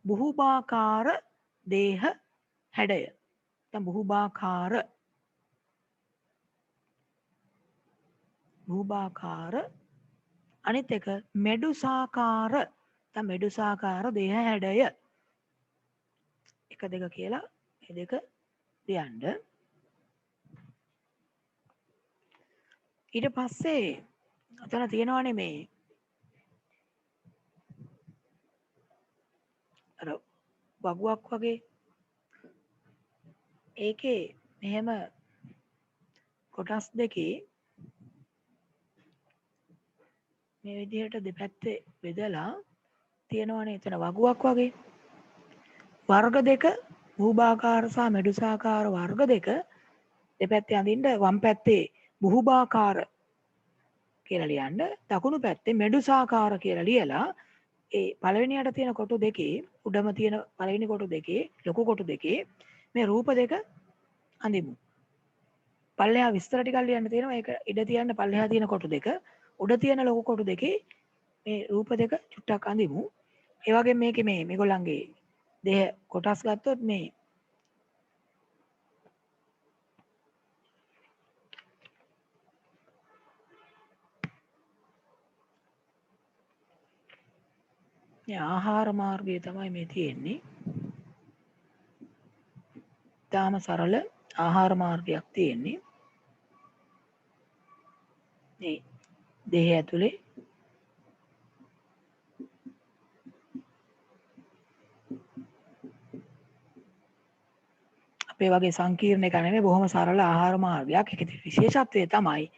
බුහුබාකාර දේහ හැඩය. දැන් බුහුබාකාර අනිත් එක මෙඩුසාකාර. දැන් මෙඩුසාකාර දේහ හැඩය. එක දෙක කියලා මේ දෙක ලියන්න. ඊට පස්සේ අතන තියෙනවානේ මේ අර වගුවක් වගේ ඒකේ මෙහෙම කොටස් දෙකේ මේ විදිහට දෙපැත්තේ බෙදලා තියෙනවනේ එතන වගුවක් වගේ වර්ග දෙක බුහුබාකාර සහ මෙඩුසාකාර වර්ග දෙක දෙපැත්තේ අඳින්න වම් පැත්තේ බුහුබාකාර කියලා ලියන්න දකුණු පැත්තේ මෙඩුසාකාර කියලා ලියලා ඒ පළවෙනියට තියෙන කොටු දෙකේ උඩම තියෙන පළවෙනි කොටු දෙකේ ලොකු කොටු දෙකේ මේ රූප දෙක අඳිමු. පල්ලෙහා විස්තර ටිකක් ලියන්න තියෙනවා. ඒක ඉඩ තියන්න පල්ලෙහා තියෙන කොටු දෙක උඩ තියෙන ලොකු කොටු දෙකේ මේ රූප දෙක චුට්ටක් අඳිමු. ඒ වගේ මේකේ මේගොල්ලන්ගේ දේහ කොටස් ගත්තොත් මේ ආහාර මාර්ගය තමයි මේ තියෙන්නේ. තාම සරල ආහාර මාර්ගයක් තියෙන්නේ. මේ දේහය ඇතුලේ අපේ වගේ සංකීර්ණ එක නෙමෙයි බොහොම සරල ආහාර මාර්ගයක්. ඒකේ විශේෂත්වය තමයි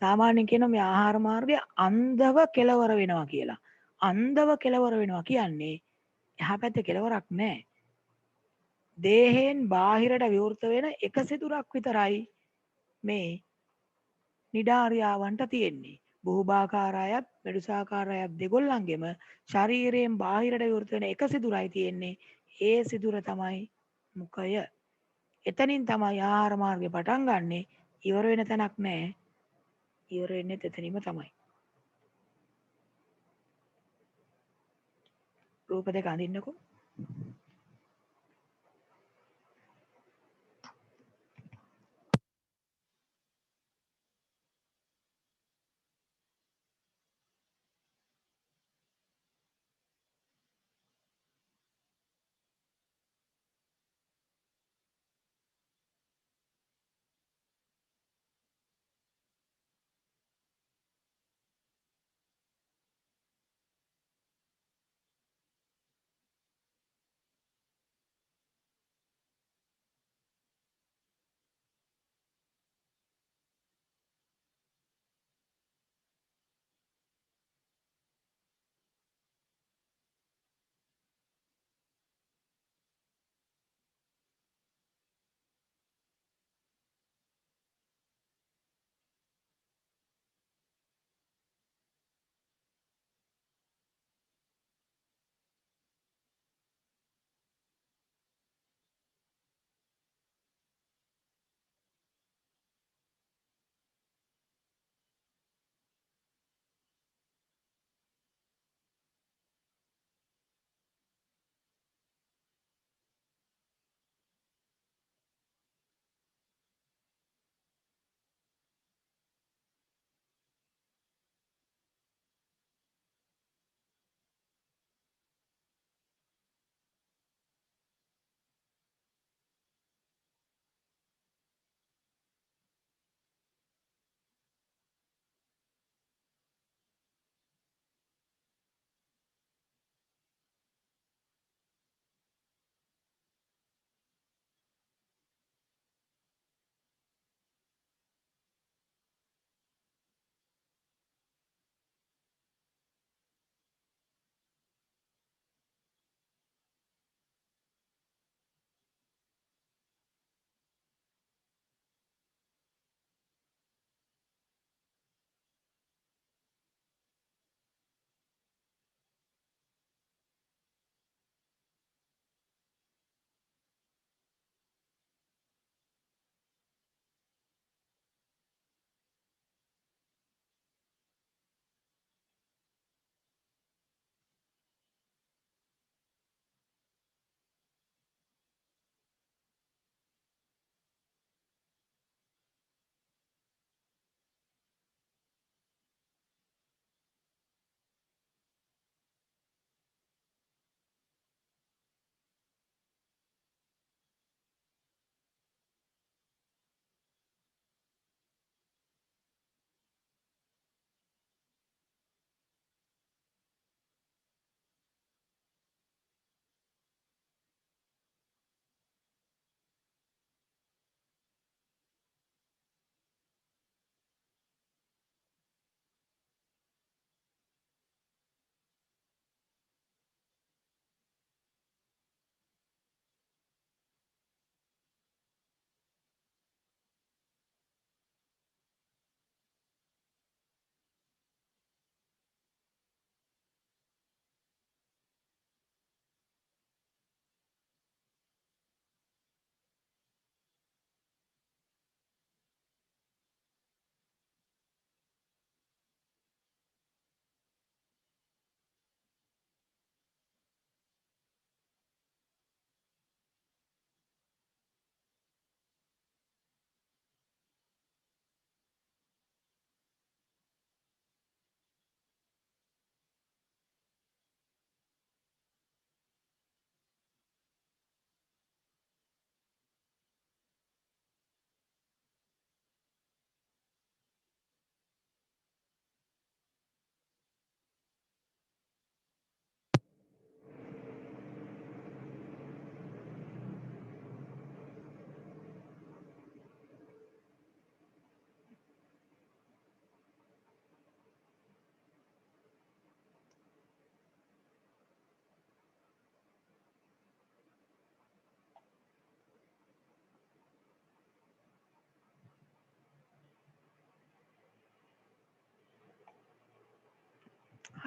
සාමාන්‍යයෙන් කියන මේ ආහාර මාර්ගය අන්ධව කෙලවර වෙනවා කියලා. අන්ධව කෙලවර වෙනවා කියන්නේ එහා පැත්තේ කෙලවරක් නැහැ. දේහෙන් බාහිරට විවෘත වෙන එක සිදුරක් විතරයි මේ නිඩාරියාවන්ට තියෙන්නේ. බුහුබාකාරයත් මෙඩුසාකාරයත් දෙගොල්ලන්ගෙම ශරීරයෙන් බාහිරට විවෘත වෙන එක සිදුරයි තියෙන්නේ. ඒ සිදුර තමයි මුඛය. එතනින් තමයි ආහාර මාර්ගය පටන් ගන්නෙ. ඉවර වෙන තැනක් නැහැ. ඉවර වෙන්නේ එතනින්ම තමයි. රූප දෙක අඳින්නකෝ.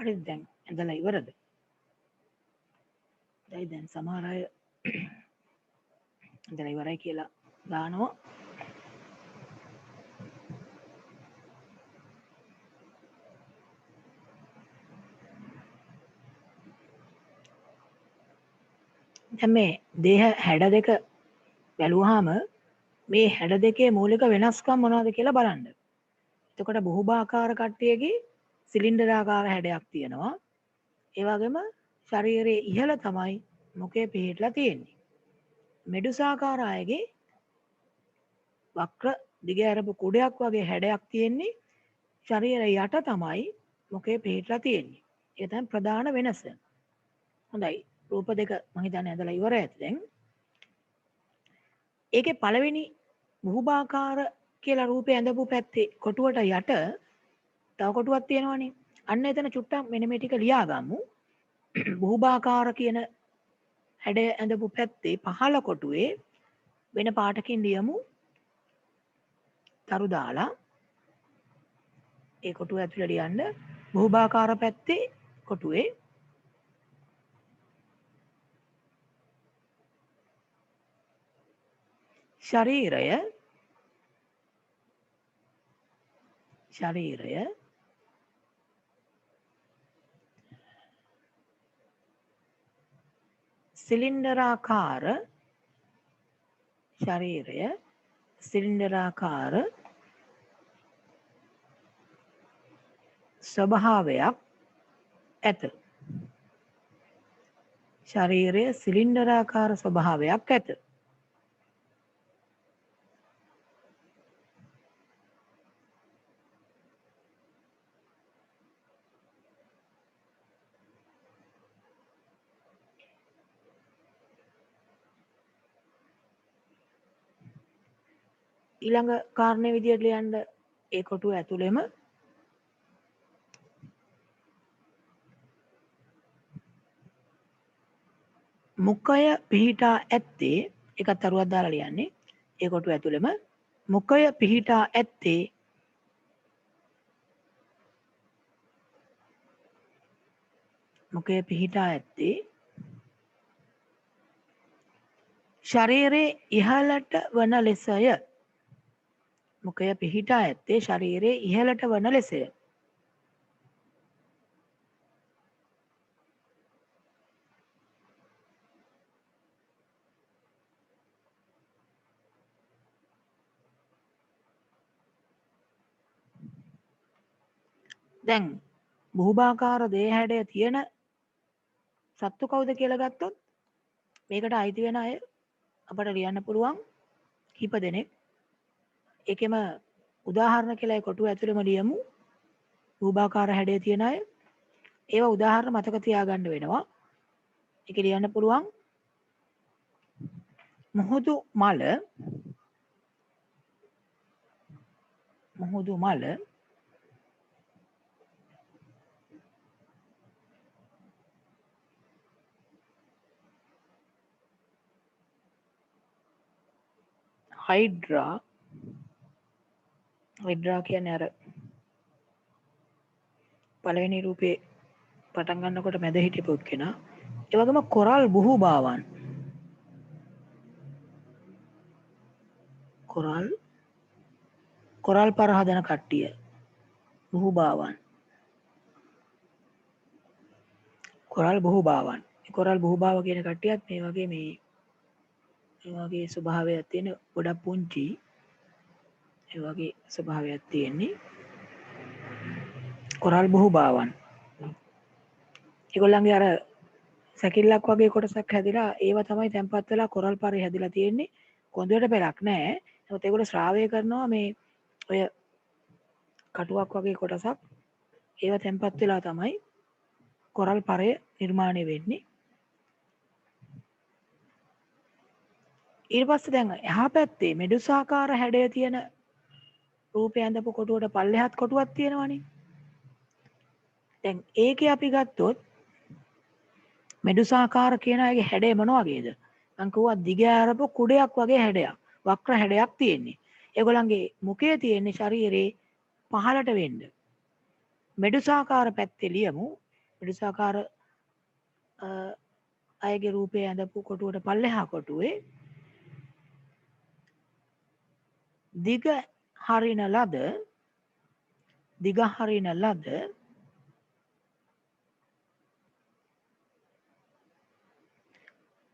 හරිද දැන් ඇඳලා ඉවරද? දැන් සමහර අය ඇඳලා ඉවරයි කියලා දානවා. දැන් මේ දේහ හැඩ දෙක බැලුවාම මේ හැඩ දෙකේ මූලික වෙනස්කම් මොනවද කියලා බලන්න. එතකොට බහුභාකාර කට්ටියගේ සිලින්ඩරාකාර හැඩයක් තියෙනවා. ඒ වගේම ශරීරයේ ඉහළ තමයි මුඛය පිහිටලා තියෙන්නේ. මෙඩුසාකාර අයගේ වක්‍ර දිග ඇරපු කුඩයක් වගේ හැඩයක් තියෙන්නේ. ශරීරය යට තමයි මුඛය පිහිටලා තියෙන්නේ. ඒක තමයි ප්‍රධාන වෙනස. හොඳයි. රූප දෙක මම හිතන්නේ ඇඳලා ඉවරයි ඇති දැන්. ඒකේ පළවෙනි බහුභාකාර කියලා රූපේ ඇඳපු පැත්තේ කොටුවට යට තව කොටුවක් තියෙනවනේ. අන්න එතන චුට්ටක් මෙන්න මේ ටික ලියා ගමු. බහුභාකාර කියන හැඩය ඇඳපු පැත්තේ පහළ කොටුවේ වෙන පාටකින් ලියමු. තරු දාලා ඒ කොටුව ඇතුළේ ලියන්න බහුභාකාර පැත්තේ කොටුවේ ශරීරය සිලින්ඩරාකාර ස්වභාවයක් ඇත. ශරීරය සිලින්ඩරාකාර ස්වභාවයක් ඇත. ඊළඟ කාරණේ විදියට ලියන්න ඒ කොටුව ඇතුළෙම මුඛය පිහිටා ඇත්තේ එකත් තරුවක් දාලා ලියන්නේ ඒ කොටුව ඇතුළෙම මුඛය පිහිටා ඇත්තේ ශරීරයේ ඉහළට වන ලෙසය. මුඛය පිහිටා ඇත්තේ ශරීරයේ ඉහළට වන ලෙසය. දැන් බහුභාකාර දේහ හැඩය තියෙන සත්තු කවුද කියලා ගත්තොත් මේකට අයිති වෙන අය අපට ලියන්න පුළුවන් කීප දෙනෙක්. ඒකෙම උදාහරණ කියලා ඒ කොටුව ඇතුළෙම ලියමු. බහුභාකාර හැඩය තියෙන අය ඒවා උදාහරණ මතක තියාගන්න වෙනවා. ඒක ලියන්න පුළුවන් මුහුදු මල හයිඩ්‍රා කියන්නේ අර පළවෙනි රූපේ පටන් ගන්නකොට මැද හිටියපු කෙනා. ඒ වගේම කොරල් බහුභාවන්. කොරල් පර හදන කට්ටිය බහුභාවන්. කොරල් බහුභාව කියන කට්ටියත් මේ වගේ ස්වභාවයක් තියෙන ගොඩක් පුංචි ඒ වගේ ස්වභාවයක් තියෙන්නේ කොරල් බහුභාවන්. ඒගොල්ලන්ගේ අර සැකිල්ලක් වගේ කොටසක් හැදිලා ඒව තමයි තැම්පත් වෙලා කොරල් පරේ හැදිලා තියෙන්නේ. කොඳුරට පෙරක් නැහැ. නමුත් ඒගොල්ලෝ ශ්‍රාවය කරනවා මේ ඔය කටුවක් වගේ කොටසක් ඒව තැම්පත් වෙලා තමයි කොරල් පරය නිර්මාණය වෙන්නේ. ඊට පස්සේ දැන් එහා පැත්තේ මෙඩුසාකාර හැඩය තියෙන රූපය ඇඳපු කොටුවට පල්ලෙහාත් කොටුවක් තියෙනවනේ. දැන් ඒකේ අපි ගත්තොත් මෙඩුසාකාර කියන අයගේ හැඩය මොන වගේද? මං කිව්වා දිග ආරපු කුඩයක් වගේ හැඩයක්, වක්‍ර හැඩයක් තියෙන්නේ. ඒගොල්ලන්ගේ මුඛය තියෙන්නේ ශරීරේ පහළට වෙන්න. මෙඩුසාකාර පැත්තේ ලියමු පිඩුසාකාර අයගේ රූපය ඇඳපු කොටුවට පල්ලෙහා කොටුවේ දිග හරින ලද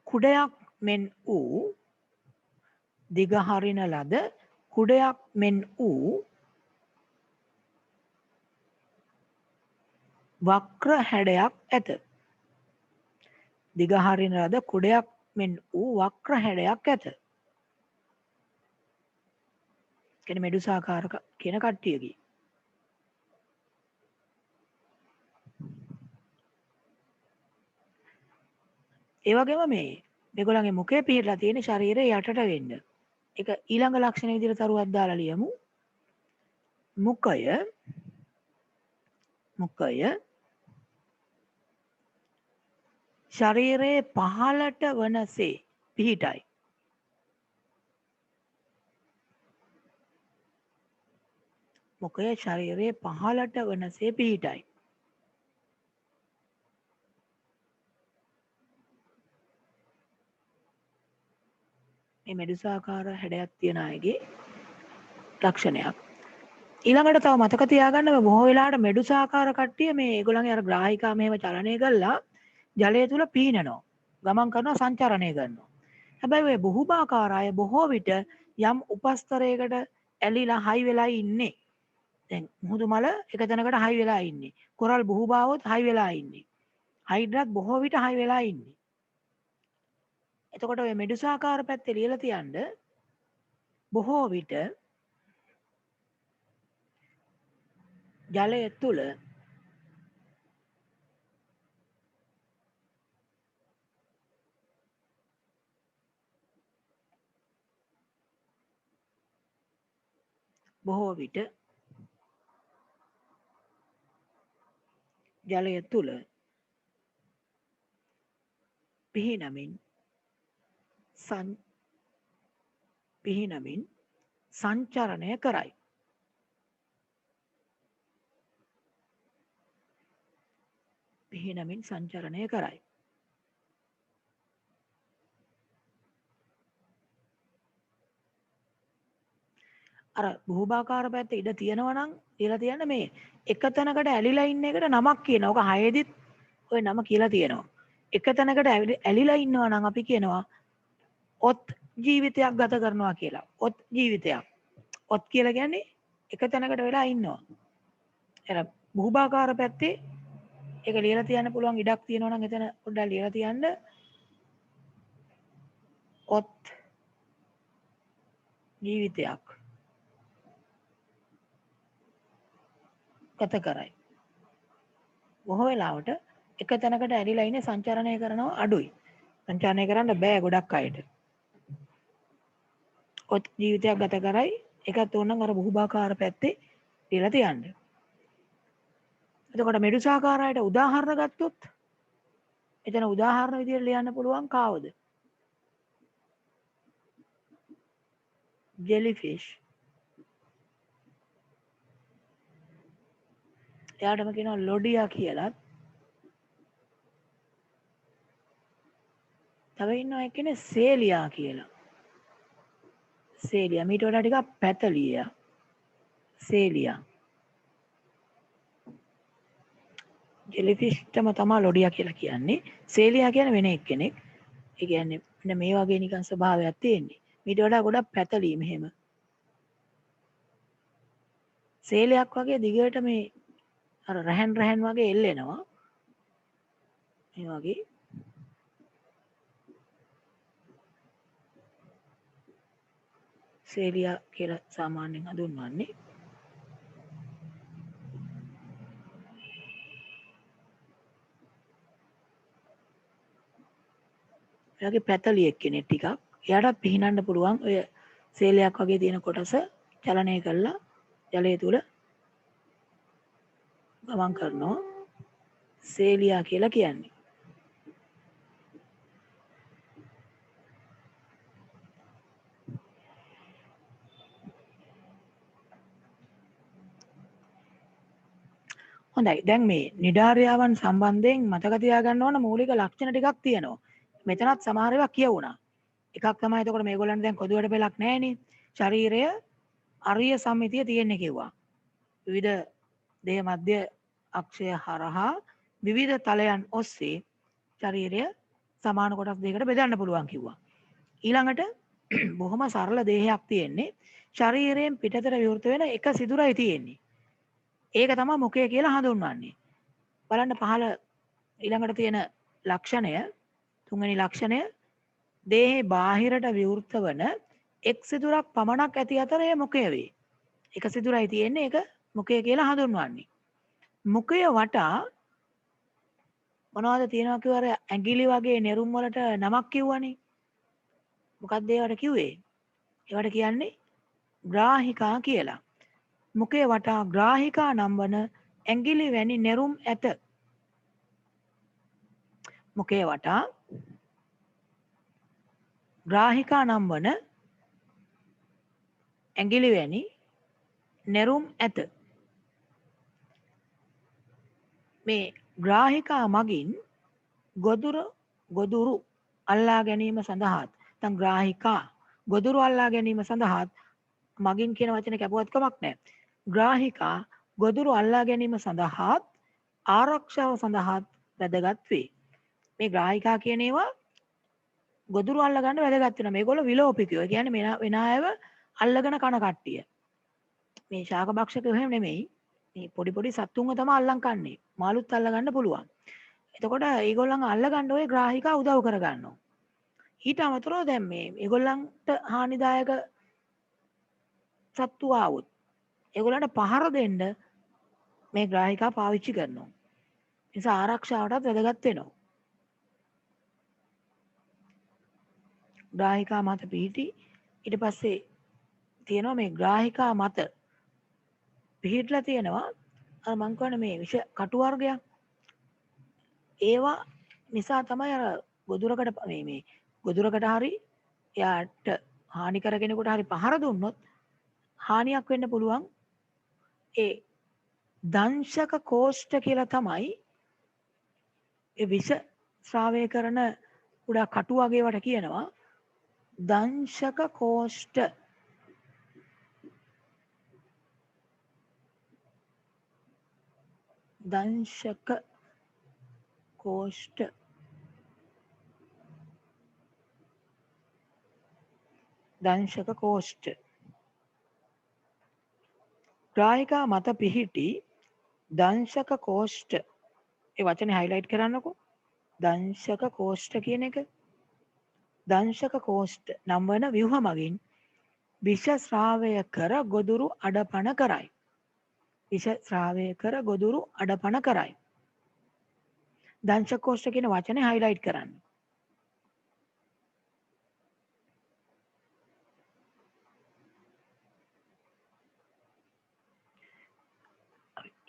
කුඩයක් මෙන් වූ දිග හරින ලද කුඩයක් මෙන් වූ වක්‍ර හැඩයක් ඇත. දිග හරින ලද කුඩයක් මෙන් වූ වක්‍ර හැඩයක් ඇත. කියන්නේ මෙඩුසාකාර කියන කට්ටියගේ. ඒ වගේම මේගොල්ලන්ගේ මුඛය පිහිටලා තියෙන ශරීරය යටට වෙන්න. ඒක ඊළඟ ලක්ෂණ විදිහට තරුවක් දාලා ලියමු. මුඛය ශරීරයේ පහළට වනසේ පිහිටයි. මුඛය ශරීරයේ පහළට වනසේ පිහිටයි. මේ මෙඩුසාකාර හැඩයක් තියෙන අයගේ ලක්ෂණයක්. ඊළඟට තව මතක තියාගන්න බොහෝ වෙලාවට මෙඩුසාකාර කට්ටිය මේ ඒගොල්ලන්ගේ අර ග්‍රාහිකා මෙහෙම චලනය කළා ජලය තුල පීනනවා. ගමන් කරනවා සංචරණය කරනවා. හැබැයි ඔය බහුභාකාර අය බොහෝ විට යම් උපස්තරයකට ඇලිලා හයි වෙලා ඉන්නේ. දැන් මුහුදු මල එක තැනකට හයි වෙලා ඉන්නේ. කොරල් බහුභාවොත් හයි වෙලා ඉන්නේ. හයිඩ්‍රාත් බොහෝ විට හයි වෙලා ඉන්නේ. එතකොට ඔය මෙඩුසාකාර පැත්තේ ලියලා තියන්න බොහෝ විට ජලය තුල බොහෝ විට ජලය තුල පිහිනමින් සංචරණය කරයි. පිහිනමින් සංචරණය කරයි. අර බහුභාකාර පැත්ත ඉඩ තියෙනවා නම් කියලා තියන්න මේ එක තැනකට ඇලිලා ඉන්න එකට නමක් කියනවා. ඔක හයේදිත් ඔය නම කියලා තියෙනවා. එක තැනකට ඇලිලා ඉන්නවා නම් අපි කියනවා ඔත් ජීවිතයක් ගත කරනවා කියලා. ඔත් ජීවිතයක්. ඔත් කියලා කියන්නේ එක තැනකට වෙලා ඉන්නවා. එර බහුභාකාර පැත්තේ ඒක ලියලා තියන්න පුළුවන් ඉඩක් තියෙනවා නම් එතන පොඩ්ඩක් ලියලා තියන්න. ඔත් ජීවිතයක් ගත කරයි. බොහෝ වෙලාවට එක තැනකට ඇලිලා ඉන්නේ සංචරණය කරනවා අඩුයි. සංචාරණය කරන්න බෑ ගොඩක් අයට. ඔත් ජීවිතයක් ගත කරයි. ඒකත් ඕනනම් අර බහුභාකාර පැත්තේ ලියලා තියන්න. එතකොට මෙඩුසාකාරයට උදාහරණ ගත්තොත් එතන උදාහරණ විදිහට ලියන්න පුළුවන් කාවද? ජෙලිෆිෂ්. එයාටම කියනවා ලොඩියා කියලා. තව ඉන්නවා එක්කෙනේ සේලියා කියලා. සේලියා මීට වඩා ටිකක් පැතලියා. සේලියා. ජෙලිෆිෂ්ටම තමයි ලොඩියා කියලා කියන්නේ. සේලියා කියන්නේ වෙන එක්කෙනෙක්. ඒ කියන්නේ මෙන්න මේ වගේ නිකන් ස්වභාවයක් තියෙන්නේ. මීට වඩා ගොඩක් පැතලී මෙහෙම. සේලයක් වගේ දිගට මේ අර රැහන් වගේ එල්ලෙනවා. මේ වගේ සේලියා කියලා සාමාන්‍යයෙන් හඳුන්වන්නේ. එයාගේ පැතලියෙක් කෙනෙක් ටිකක්. එයාට පිහිනන්න පුළුවන් ඔය සේලයක් වගේ තියෙන කොටස චලනය කරලා ජලය තුල ගමන් කරනවා. සේලියා කියලා කියන්නේ. හොඳයි. දැන් මේ නිඩාරියාවන් සම්බන්ධයෙන් මතක තියාගන්න ඕන මූලික ලක්ෂණ ටිකක් තියෙනවා. මෙතනත් සමහර ඒවා කියවුණා. එකක් තමයි එතකොට මේගොල්ලන්ට දැන් කොදුවට පෙලක් නැහැනේ. ශරීරය අරිය සම්මිතිය තියෙන්නේ කිව්වා. විවිධ දේහ මධ්‍ය අක්ෂය හරහා විවිධ තලයන් ඔස්සේ ශරීරය සමාන කොටස් දෙකකට බෙදන්න පුළුවන් කිව්වා. ඊළඟට බොහොම සරල දේහයක් තියෙන්නේ. ශරීරයෙන් පිටතට විවෘත වෙන එක සිදුරයි තියෙන්නේ. ඒක තමයි මුඛය කියලා හඳුන්වන්නේ. බලන්න පහළ ඊළඟට තියෙන ලක්ෂණය තුන්වෙනි ලක්ෂණය දේහේ බාහිරට විවෘත වන එක් සිදුරක් පමණක් ඇති අතර එය මුඛය වේ. එක සිදුරයි තියෙන්නේ ඒක මුඛය කියලා හඳුන්වන්නේ. මුඛය වටා මොනවද තියෙනවා කිව්ව අර ඇඟිලි වගේ නෙරුම් වලට නමක් කිව්වනේ. මොකක්ද ඒවට කිව්වේ? ඒවට කියන්නේ ග්‍රාහිකා කියලා. මුඛය වටා ග්‍රාහිකා නම් වන ඇඟිලි වැනි නෙරුම් ඇත. මුඛය වටා ග්‍රාහිකා නම් වන ඇඟිලි වැනි නෙරුම් ඇත. මේ ග්‍රාහිකා මගින් ගොදුරු අල්ලා ගැනීම සඳහාත් නැත්නම් ග්‍රාහිකා ගොදුරු අල්ලා ගැනීම සඳහාත් මගින් කියන වචනේ කැපුවත් කමක් නැහැ. ග්‍රාහිකා ගොදුරු අල්ලා ගැනීම සඳහාත් ආරක්ෂාව සඳහාත් වැදගත් වේ. මේ ග්‍රාහිකා කියන ඒවා ගොදුරු අල්ල ගන්න වැදගත් වෙනවා. මේගොල්ලෝ විලෝපිකයෝ. ඒ කියන්නේ වෙන අයව අල්ලගෙන කන කට්ටිය. මේ ශාක භක්ෂකයෝ එහෙම නෙමෙයි. මේ පොඩි පොඩි සත්තුන්ව තමයි අල්ලන් කන්නේ. මාළුත් අල්ල ගන්න පුළුවන්. එතකොට ඒගොල්ලන් අල්ල ගන්න ඔය ග්‍රාහිකා උදව් කර ගන්නවා. ඊට අමතරව දැන් මේ ඒගොල්ලන්ට හානිදායක සත්තු ආවොත් ඒගොල්ලන්ට පහර දෙන්න මේ ග්‍රාහිකා පාවිච්චි කරනවා. නිසා ආරක්ෂාවටත් වැදගත් වෙනවා. ග්‍රාහිකා මත පිහිටි ඊට පස්සේ තියෙනවා මේ ග්‍රාහිකා මත පිහිටලා තියෙනවා අර මං කියන්නේ මේ විෂ කටු වර්ගයක්. ඒවා නිසා තමයි අර ගොදුරකට මේ ගොදුරකට හරි එයාට හානි කර කෙනෙකුට හරි පහර දුන්නොත් හානියක් වෙන්න පුළුවන්. ඒ දංශක කෝෂ්ඨ කියලා තමයි ඒ විෂ ශ්‍රාවය කරන උඩා කටු වගේ වට කියනවා. දංශක කෝෂ්ඨ දංශක කෝෂ්ඨ දංශක කෝෂ්ඨ ග්‍රාහිකා මත පිහිටි දංශක කෝෂ්ඨ ඒ වචනේ හයිලයිට් කරන්නකෝ. දංශක කෝෂ්ඨ කියන එක දංශක කෝෂ්ඨ නම් වන ව්‍යුහ මගින් විෂ ශ්‍රාවය කර ගොදුරු අඩපණ කරයි. විෂ ශ්‍රාවය කර ගොදුරු අඩපණ කරයි. දංශක කෝෂ්ඨ කියන වචනේ හයිලයිට් කරන්න.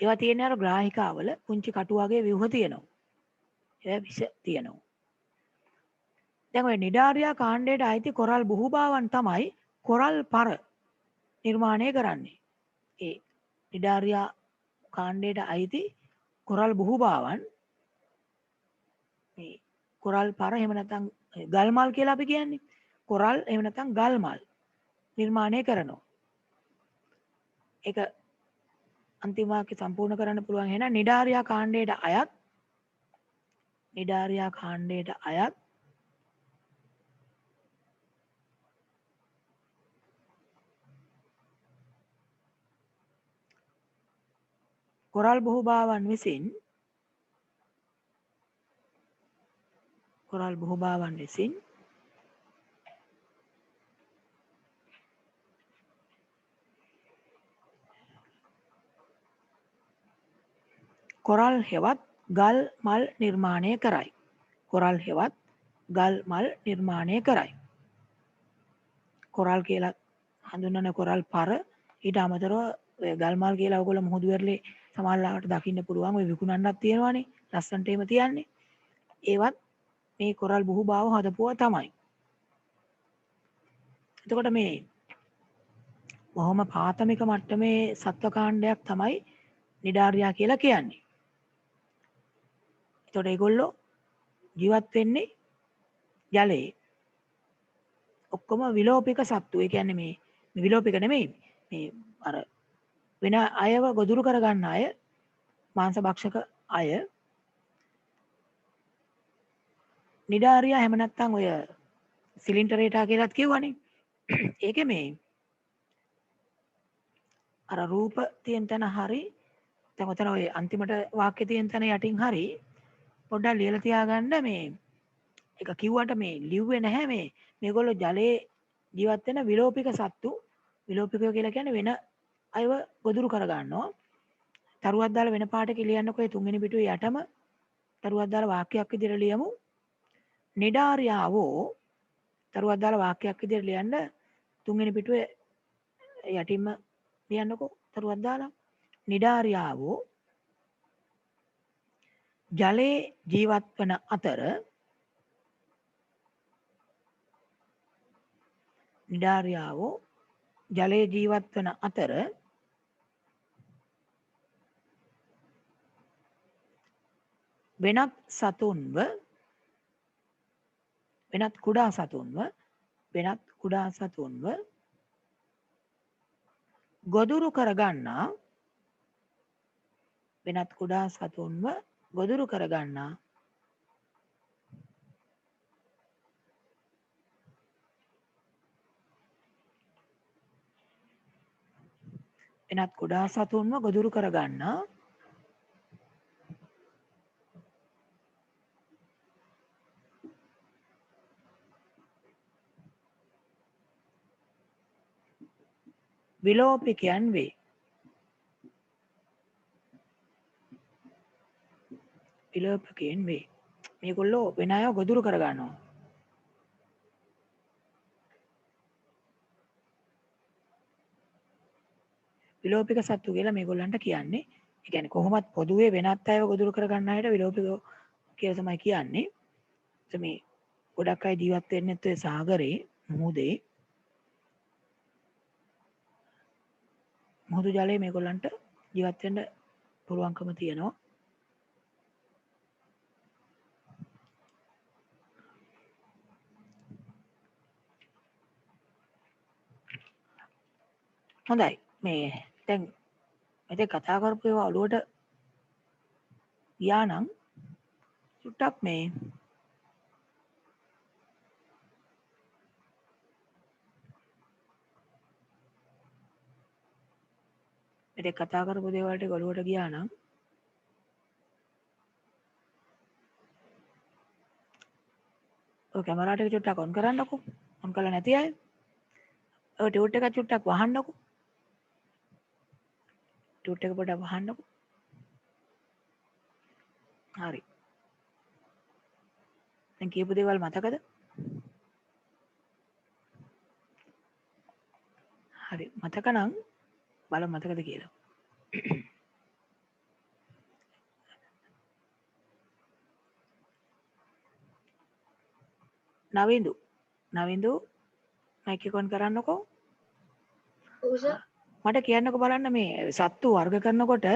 ඒවා තියෙන අර ග්‍රාහිකාවල පුංචි කටු වගේ ව්‍යුහ තියෙනවා. ඒ විෂ තියෙනවා. දැන් ඔය නිඩාරියා කාණ්ඩයට අයිති කොරල් බුහුබාවන් තමයි කොරල් පර නිර්මාණය කරන්නේ. ඒ නිඩාරියා කාණ්ඩයට අයිති කොරල් බුහුබාවන් මේ කොරල් පර එහෙම නැත්නම් ගල්මල් කියලා අපි කියන්නේ. කොරල් එහෙම නැත්නම් ගල්මල් නිර්මාණය කරනවා. ඒක අන්තිම වාක්‍ය සම්පූර්ණ කරන්න පුළුවන් එහෙනම් නිඩාරියා කාණ්ඩයට අයත් කොරල් බුහුබාවන් විසින් කොරල් හෙවත් ගල් මල් නිර්මාණය කරයි. කොරල් හෙවත් ගල් මල් නිර්මාණය කරයි. කොරල් කියලා හඳුන්වන කොරල් පර ඊට අමතරව ගල් මල් කියලා ඔයගොල්ලෝ මුහුදු වෙරළේ සමහරවිට දකින්න පුළුවන්. ඔය විකුණන්නත් තියෙනවානේ. ලස්සනට එහෙම තියන්නේ. ඒවත් මේ කොරල් බුහුබාව හදපුවා තමයි. එතකොට මේ බොහොම ප්‍රාථමික මට්ටමේ සත්ව කාණ්ඩයක් තමයි නිඩාරියා කියලා කියන්නේ. එතකොට ඒගොල්ලෝ ජීවත් වෙන්නේ ජලයේ. ඔක්කොම විලෝපික සත්තු. ඒ කියන්නේ මේ විලෝපික නෙමෙයි. මේ අර වෙන අයව ගොදුරු කරගන්න අය, මාංශ භක්ෂක අය. නිඩාරියා හැම නැත්තම් ඔය සිලින්ඩරේටා කියලාත් කියවනේ. ඒකේ මේ අර රූප තියෙන තැන හරි දැන් ඔතන ඔය අන්තිමට වාක්‍යය තියෙන තැන යටින් හරි පොඩ්ඩක් ලියලා තියාගන්න මේ ඒක කිව්වට මේ ලිව්වේ නැහැ මේ මේගොල්ලෝ ජලයේ ජීවත් වෙන විලෝපික සත්තු. විලෝපිකයෝ කියලා කියන්නේ වෙන අයව ගොදුරු කර ගන්නවා. තරුවක් දාලා වෙන පාටක ලියන්නකෝ ඒ තුන්වෙනි පිටුවේ යටම තරුවක් දාලා වාක්‍යයක් විදිහට ලියමු. නිඩාරියාවෝ තරුවක් දාලා වාක්‍යයක් විදිහට ලියන්න තුන්වෙනි පිටුවේ යටින්ම ලියන්නකෝ තරුවක් දාලා. නිඩාරියාවෝ ජලයේ ජීවත් වන අතර නිඩාරියාවෝ ජලයේ ජීවත් වන අතර වෙනත් සතුන්ව වෙනත් කුඩා සතුන්ව ගොදුරු කරගන්නා වෙනත් කුඩා සතුන්ව ගොදුරු කරගන්නා වෙනත් කුඩා සතුන්ව ගොදුරු කරගන්නා විලෝපිකයන් වේ. විලෝපිකයන් වේ. මේගොල්ලෝ වෙන අයව ගොදුරු කරගන්නවා. විලෝපික සත්තු කියලා මේගොල්ලන්ට කියන්නේ. ඒ කියන්නේ කොහොමත් පොදුවේ වෙනත් අයව ගොදුරු කරගන්න අයට විලෝපිකෝ කියලා තමයි කියන්නේ. මේ ගොඩක් අය ජීවත් වෙන්නේ ඔය සාගරේ මුහුදේ. මුහුදු ජලයේ මේගොල්ලන්ට ජීවත් වෙන්න පුළුවන්කම තියෙනවා. හොඳයි. මේ දැන් මෙතේ කතා කරපු ඒවා ඔළුවට ගියා නම් චුට්ටක් මේ මෙතේ කතා කරපු දේවල් ටික ඔළුවට ගියා නම් ඔය කැමරා ටික චුට්ටක් ඔන් කරන්නකෝ. ඔන් කරලා නැති අය ඔය ටියුට් එක චුට්ටක් වහන්නකෝ. ටියුට් එක පොඩ්ඩක් වහන්නකෝ. හරි. දැන් කියපු දේවල් මතකද? හරි. මතක නම් බලමු මතකද කියලා. නවින්දු මයික් එක ඔන් කරන්නකෝ. මට කියන්නකෝ බලන්න මේ සත්තු වර්ග කරනකොට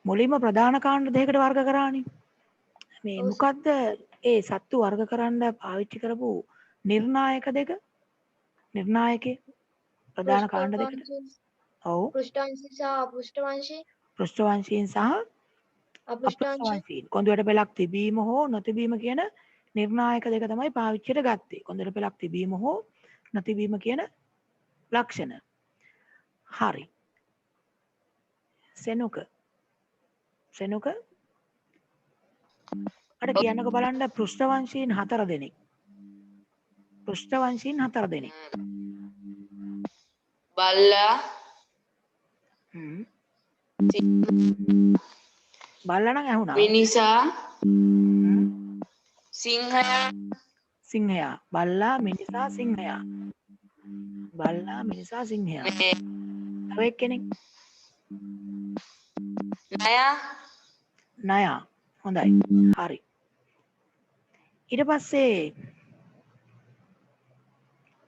මුලින්ම ප්‍රධාන කාණ්ඩ දෙකකට වර්ග කරානේ. මේ මොකද්ද ඒ සත්තු වර්ග කරන්න පාවිච්චි කරපු නිර්ණායක දෙක? නිර්ණායකේ ප්‍රධාන කාණ්ඩ දෙකට. ඔව්. පෘෂ්ඨවංශීන් සහ අපෘෂ්ඨවංශීන්. කොඳුයට පෙළක් තිබීම හෝ නොතිබීම කියන නිර්ණායක දෙක තමයි පාවිච්චියට ගත්තේ. කොඳුයට පෙළක් තිබීම හෝ නොතිබීම කියන ලක්ෂණ. හරි. සෙනුක අර කියන්නකෝ බලන්න පෘෂ්ඨවංශීන් 4 දෙනෙක්. බල්ලා බල්ලා නම් ඇහුණා. මිනිසා සිංහයා. බල්ලා මිනිසා සිංහයා. තව එක්කෙනෙක්. නයා. හොඳයි. හරි. ඊට පස්සේ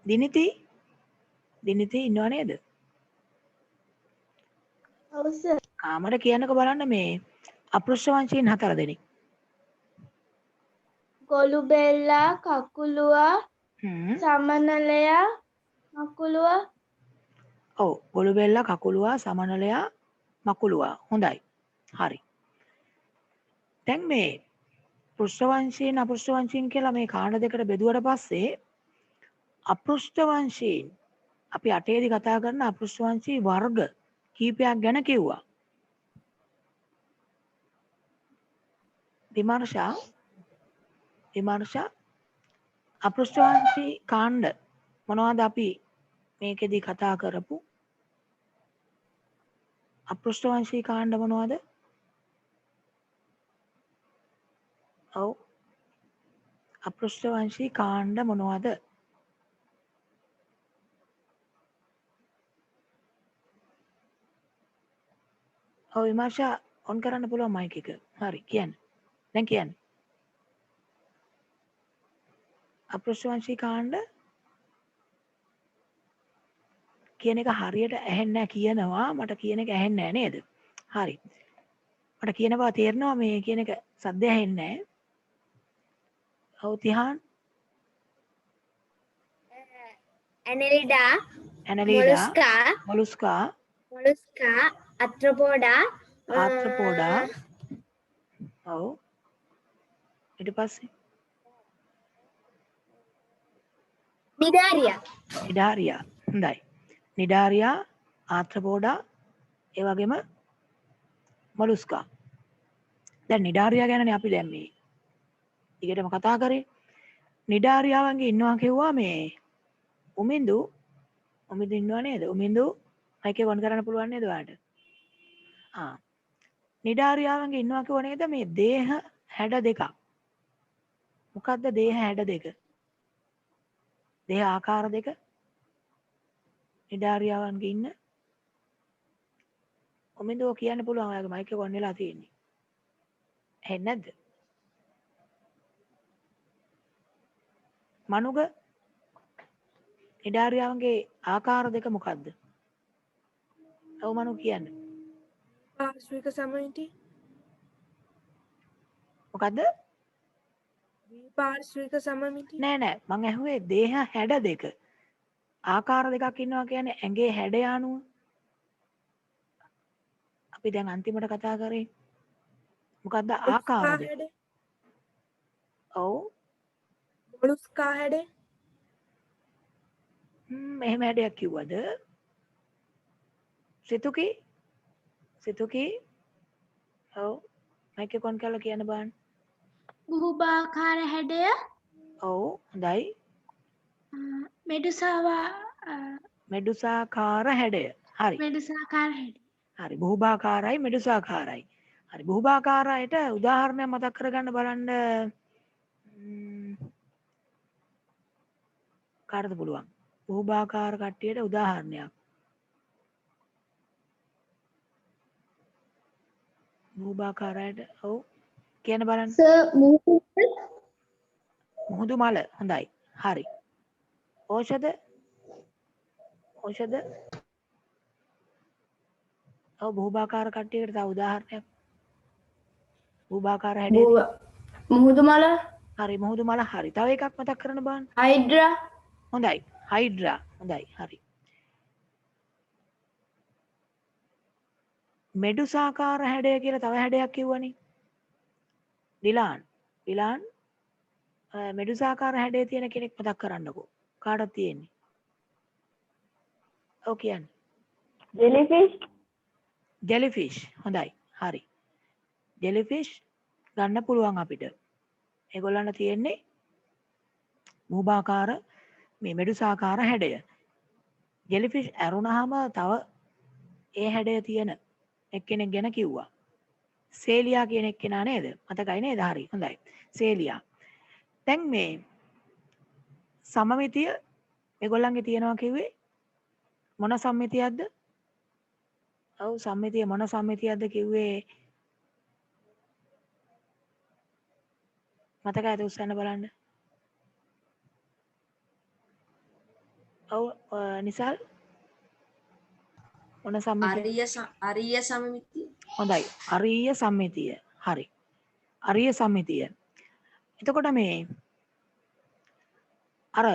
දිනිති ඉන්නව නේද? ඔව් සර්. කාමර කියනක බලන්න මේ අපෘෂ්ඨ වංශයෙන් 4 දෙනෙක්. ගොළුබෙල්ලා, කකුලුවා, හ්ම්. සමනලයා, මකුලුවා, ඔව්. ගොළුබෙල්ලා, කකුලුවා, සමනලයා, මකුලුවා. හොඳයි. හරි. දැන් මේ පෘෂ්ඨ වංශයෙන් අපෘෂ්ඨ වංශයෙන් කියලා මේ කාණ්ඩ දෙකට බෙදුවට පස්සේ අපෘෂ්ඨ වංශයෙන් අපි 8 දී කතා කරන අපෘෂ්ඨ වංශී වර්ග කීපයක් ගැන කිව්වා. විමර්ශා අපෘෂ්ඨ වංශී කාණ්ඩ මොනවද අපි මේකෙදී කතා කරපු අපෘෂ්ඨ වංශී කාණ්ඩ මොනවද? ඔව්. අපෘෂ්ඨ වංශී කාණ්ඩ මොනවද? ඔව් විමර්ශා ඔන් කරන්න පුළුවන් මයික් එක. හරි කියන්න. දැන් කියන්න. අපෘෂ්ඨ වංශී කාණ්ඩ කියන එක හරියට ඇහෙන්නේ නැහැ කියනවා. මට කියන එක ඇහෙන්නේ නැහැ නේද? හරි. මට කියන බව තේරෙනවා මේ කියන එක සද්ද ඇහෙන්නේ නැහැ. ඔව් තිහාන් ඇනලිඩා, ඇනලීඩා මොලස්කා, මොලුස්කා අත්‍රපෝඩා, ආත්‍රපෝඩා ඔව් ඊට පස්සේ නිඩාරියා. නිඩාරියා හොඳයි නිඩාරියා ආත්‍රපෝඩා ඒ වගේම මොලුස්කා දැන් නිඩාරියා ගැනනේ අපි දැන් මේ ඊකටම කතා කරේ නිඩාරියාවන්ගේ ඉන්නවා කිව්වා මේ උමින්දු ඉන්නවා නේද උමින්දු මයික් එක ඔන් කරන්න පුළුවන් නේද ඔයාලට නිඩාරියාවන්ගේ ඉන්නවා කිව්ව නේද මේ දේහ හැඩ දෙකක් මොකද්ද දේහ හැඩ දෙක දේහ ආකාර දෙක නිඩාරියාවන්ගේ ඉන්න ඔමින්දෝ කියන්න පුළුවන් ඔයාගේ මයික් එක ඔන් වෙලා තියෙන්නේ ඇහෙන්නේ නැද්ද මනුග නිඩාරියාවන්ගේ ආකාර දෙක මොකද්ද ඔව් මනු කියන්න පාර්ශ්වික සමමිති මොකද්ද පාර්ශ්වික සමමිති නෑ නෑ මං ඇහුවේ දේහ හැඩ දෙක ආකාර දෙකක් ඉන්නවා කියන්නේ ඇඟේ හැඩය අනුව අපි දැන් අන්තිමට කතා කරේ මොකද්ද ආකාර දෙක ඔව් මොලුස්කා හැඩේ එහෙම හැඩයක් කිව්වද සිතුකි ඔව් මයික් එක ඔන් කරලා කියන්න බලන්න බුහුබාකාර හැඩය, ඔව් හොඳයි මෙඩුසාකාර හැඩය හරි මෙඩුසාකාර හැඩය. හරි බහුභාකාරයි මෙඩුසාකාරයි හරි බහුභාකාරයට උදාහරණයක් මතක් කරගන්න බලන්න කාටද පුළුවන් බහුභාකාර කට්ටියට උදාහරණයක් බහුභාකාරයට ඔව් කියන්න බලන්න මුහුදු මල හොඳයි හරි ඖෂධ ඔව් බහුභාකාර කට්ටියකට තව උදාහරණයක් බහුභාකාර හැඩයේදී මුහුදු මල, හරි මුහුදු මල හරි තව එකක් මතක් කරන්න බලන්න හයිඩ්‍රා, හොඳයි හයිඩ්‍රා හොඳයි හරි මෙඩුසාකාර හැඩය කියලා තව හැඩයක් කිව්වනේ ඩිලාන් මෙඩුසාකාර හැඩය තියෙන කෙනෙක් මතක් කරන්නකෝ කාටද තියෙන්නේ ඔව් කියන්නේ ජෙලිෆිෂ් හොඳයි හරි ජෙලිෆිෂ් ගන්න පුළුවන් අපිට ඒගොල්ලන්ට තියෙන්නේ මූභාකාර මේ මෙඩුසාකාර හැඩය ජෙලිෆිෂ් ඇරුණාම තව ඒ හැඩය තියෙන එක්කෙනෙක් ගැන කිව්වා සේලියා කියන එක්කෙනා නේද මතකයි නේද හරි හොඳයි සේලියා දැන් මේ සමමිතිය මේගොල්ලන්ගේ තියෙනවා කිව්වේ මොන සම්මිතියක්ද ඔව් සම්මිතිය මොන සම්මිතියක්ද කිව්වේ මතකයිද උස්සන්න බලන්න ඔව් නිසල් මොන සම්මිතිය? අරිය සමමිතිය. හොඳයි. අරිය සම්මිතිය. හරි. අරිය සම්මිතිය. එතකොට මේ අර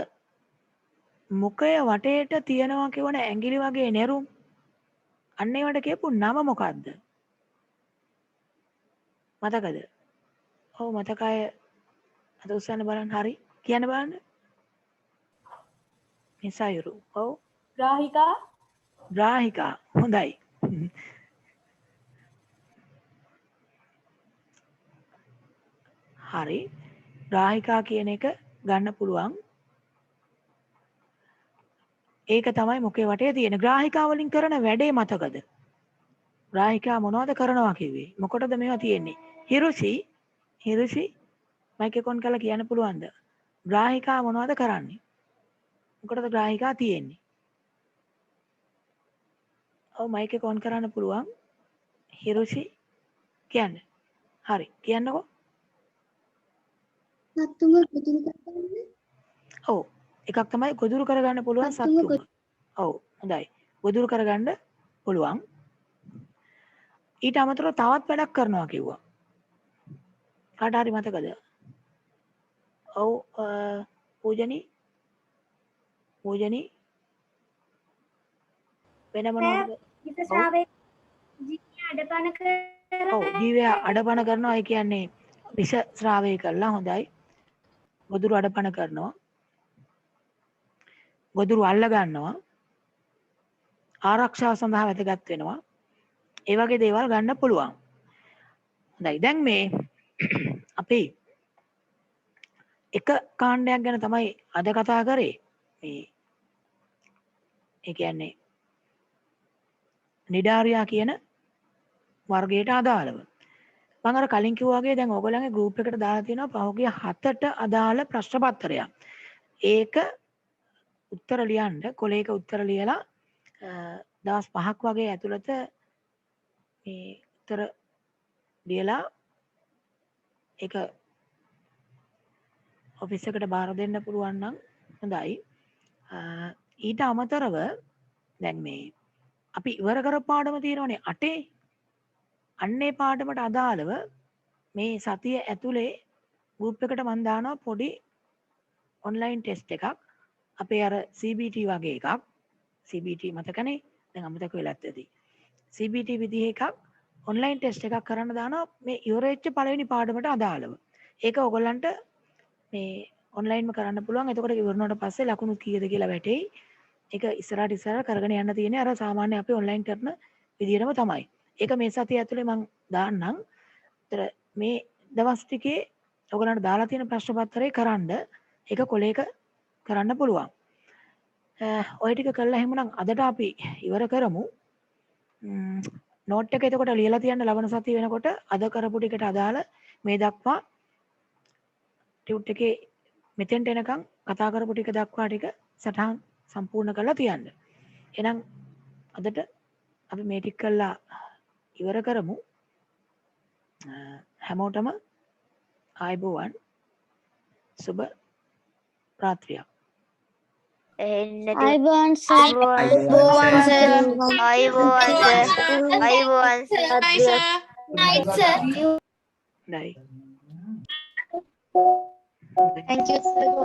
මුඛය වටේට තියෙනවා කියවන ඇඟිලි වගේ නෙරුම් අන්න ඒවට කියපු නම මොකද්ද? මතකද? ඔව් මතකයි. අද උස්සන්න බලන්න. හරි. කියන්න බලන්න. නිසයුරු. ඔව්. ග්‍රාහිකා ග්‍රාහිකා. හොඳයි. හරි. ග්‍රාහිකා කියන එක ගන්න පුළුවන්. ඒක තමයි මුඛේ වටේ තියෙන. ග්‍රාහිකා වලින් කරන වැඩේ මතකද? ග්‍රාහිකා මොනවද කරනවා කිව්වේ? මොකටද මේවා තියෙන්නේ? හිරුෂි මයික් එක ඔන් කරලා කියන්න පුළුවන්ද? ග්‍රාහිකා මොනවද කරන්නේ? මොකටද ග්‍රාහිකා තියෙන්නේ? ඔව් මයික් එක ඔන් කරන්න පුළුවන්. හිරුෂි කියන්න. හරි. කියන්නකෝ. සත්තුම ගොදුරු කරගන්න. ඔව්. එකක් තමයි ගොදුරු කරගන්න පුළුවන් සත්තුම. ඔව්. හොඳයි. ගොදුරු කරගන්න පුළුවන්. ඊට අමතරව තවත් වැඩක් කරනවා කිව්වා. කාට හරි මතකද? ඔව් පූජනී වෙන මොනවද? ඔව් ජීවය අඩපණ කරනවා. ඒ කියන්නේ විෂ ශ්‍රාවය කරලා. හොඳයි. ගොදුරු අඩපණ කරනවා. ගොදුරු අල්ල ගන්නවා. ආරක්ෂාව සඳහා වැදගත් වෙනවා. ඒ වගේ දේවල් ගන්න පුළුවන්. හොඳයි. දැන් මේ අපි එක කාණ්ඩයක් ගැන තමයි අද කතා කරේ. මේ ඒ කියන්නේ නිඩාරියා කියන වර්ගයට අදාළව. මම අර කලින් කිව්වා වගේ දැන් ඕගොල්ලන්ගේ ගෲප් එකට දාලා තියෙනවා පහුගිය 7ට අදාළ ප්‍රශ්න පත්‍රයක්. ඒක උත්තර ලියන්න කොලේක උත්තර ලියලා දවස් 5ක් වගේ ඇතුළත මේ උත්තර ලියලා ඒක ඔෆිස් එකට බාර දෙන්න පුළුවන් නම් හොඳයි. ඊට අමතරව දැන් මේ අපි ඉවර කරපු පාඩම තියෙනවනේ 8. අන්නේ පාඩමට අදාළව මේ සතිය ඇතුලේ ගෲප් එකට මම දානවා පොඩි ඔන්ලයින් ටෙස්ට් එකක්. අපේ අර CBT වගේ එකක්. CBT මතකනේ? දැන් අමතක වෙලත් ඇති. CBT විදිහේ එකක් ඔන්ලයින් ටෙස්ට් එකක් කරන්න දානවා මේ ඉවර වෙච්ච පළවෙනි පාඩමට අදාළව. ඒක ඔයගොල්ලන්ට මේ ඔන්ලයින්ම කරන්න පුළුවන්. එතකොට ඉවරනට පස්සේ ලකුණු කීයද කියලා වැටෙයි. ඒක ඉස්සරහට කරගෙන යන්න තියෙන්නේ අර සාමාන්‍ය අපි ඔන්ලයින් කරන විදිහටම තමයි. ඒක මේ සතිය ඇතුලේ මම දාන්නම්. ඒතර මේ දවස් ටිකේ ඔයගොල්ලන්ට දාලා තියෙන ප්‍රශ්න පත්‍රය කරන්න ඒක කොලේක කරන්න පුළුවන්. ඔය ටික කළා එහෙමනම් අදට අපි ඉවර කරමු. නෝට් එක එතකොට ලියලා තියන්න ලබන සතිය වෙනකොට අද කරපු ටිකට අදාළ මේ දක්වා ටියුට් එකේ මෙතෙන්ට එනකම් කතා කරපු ටික දක්වා ටික සටහන් සම්පූර්ණ කරලා තියන්න. එහෙනම් අදට අපි මේ ටික කළා ඉවර කරමු. හැමෝටම ආයුබෝවන් සුබ රාත්‍රියක්. අයිබෝන් සර්. අයිබෝවන් සර්. Night sir. නයි. Thank you sir.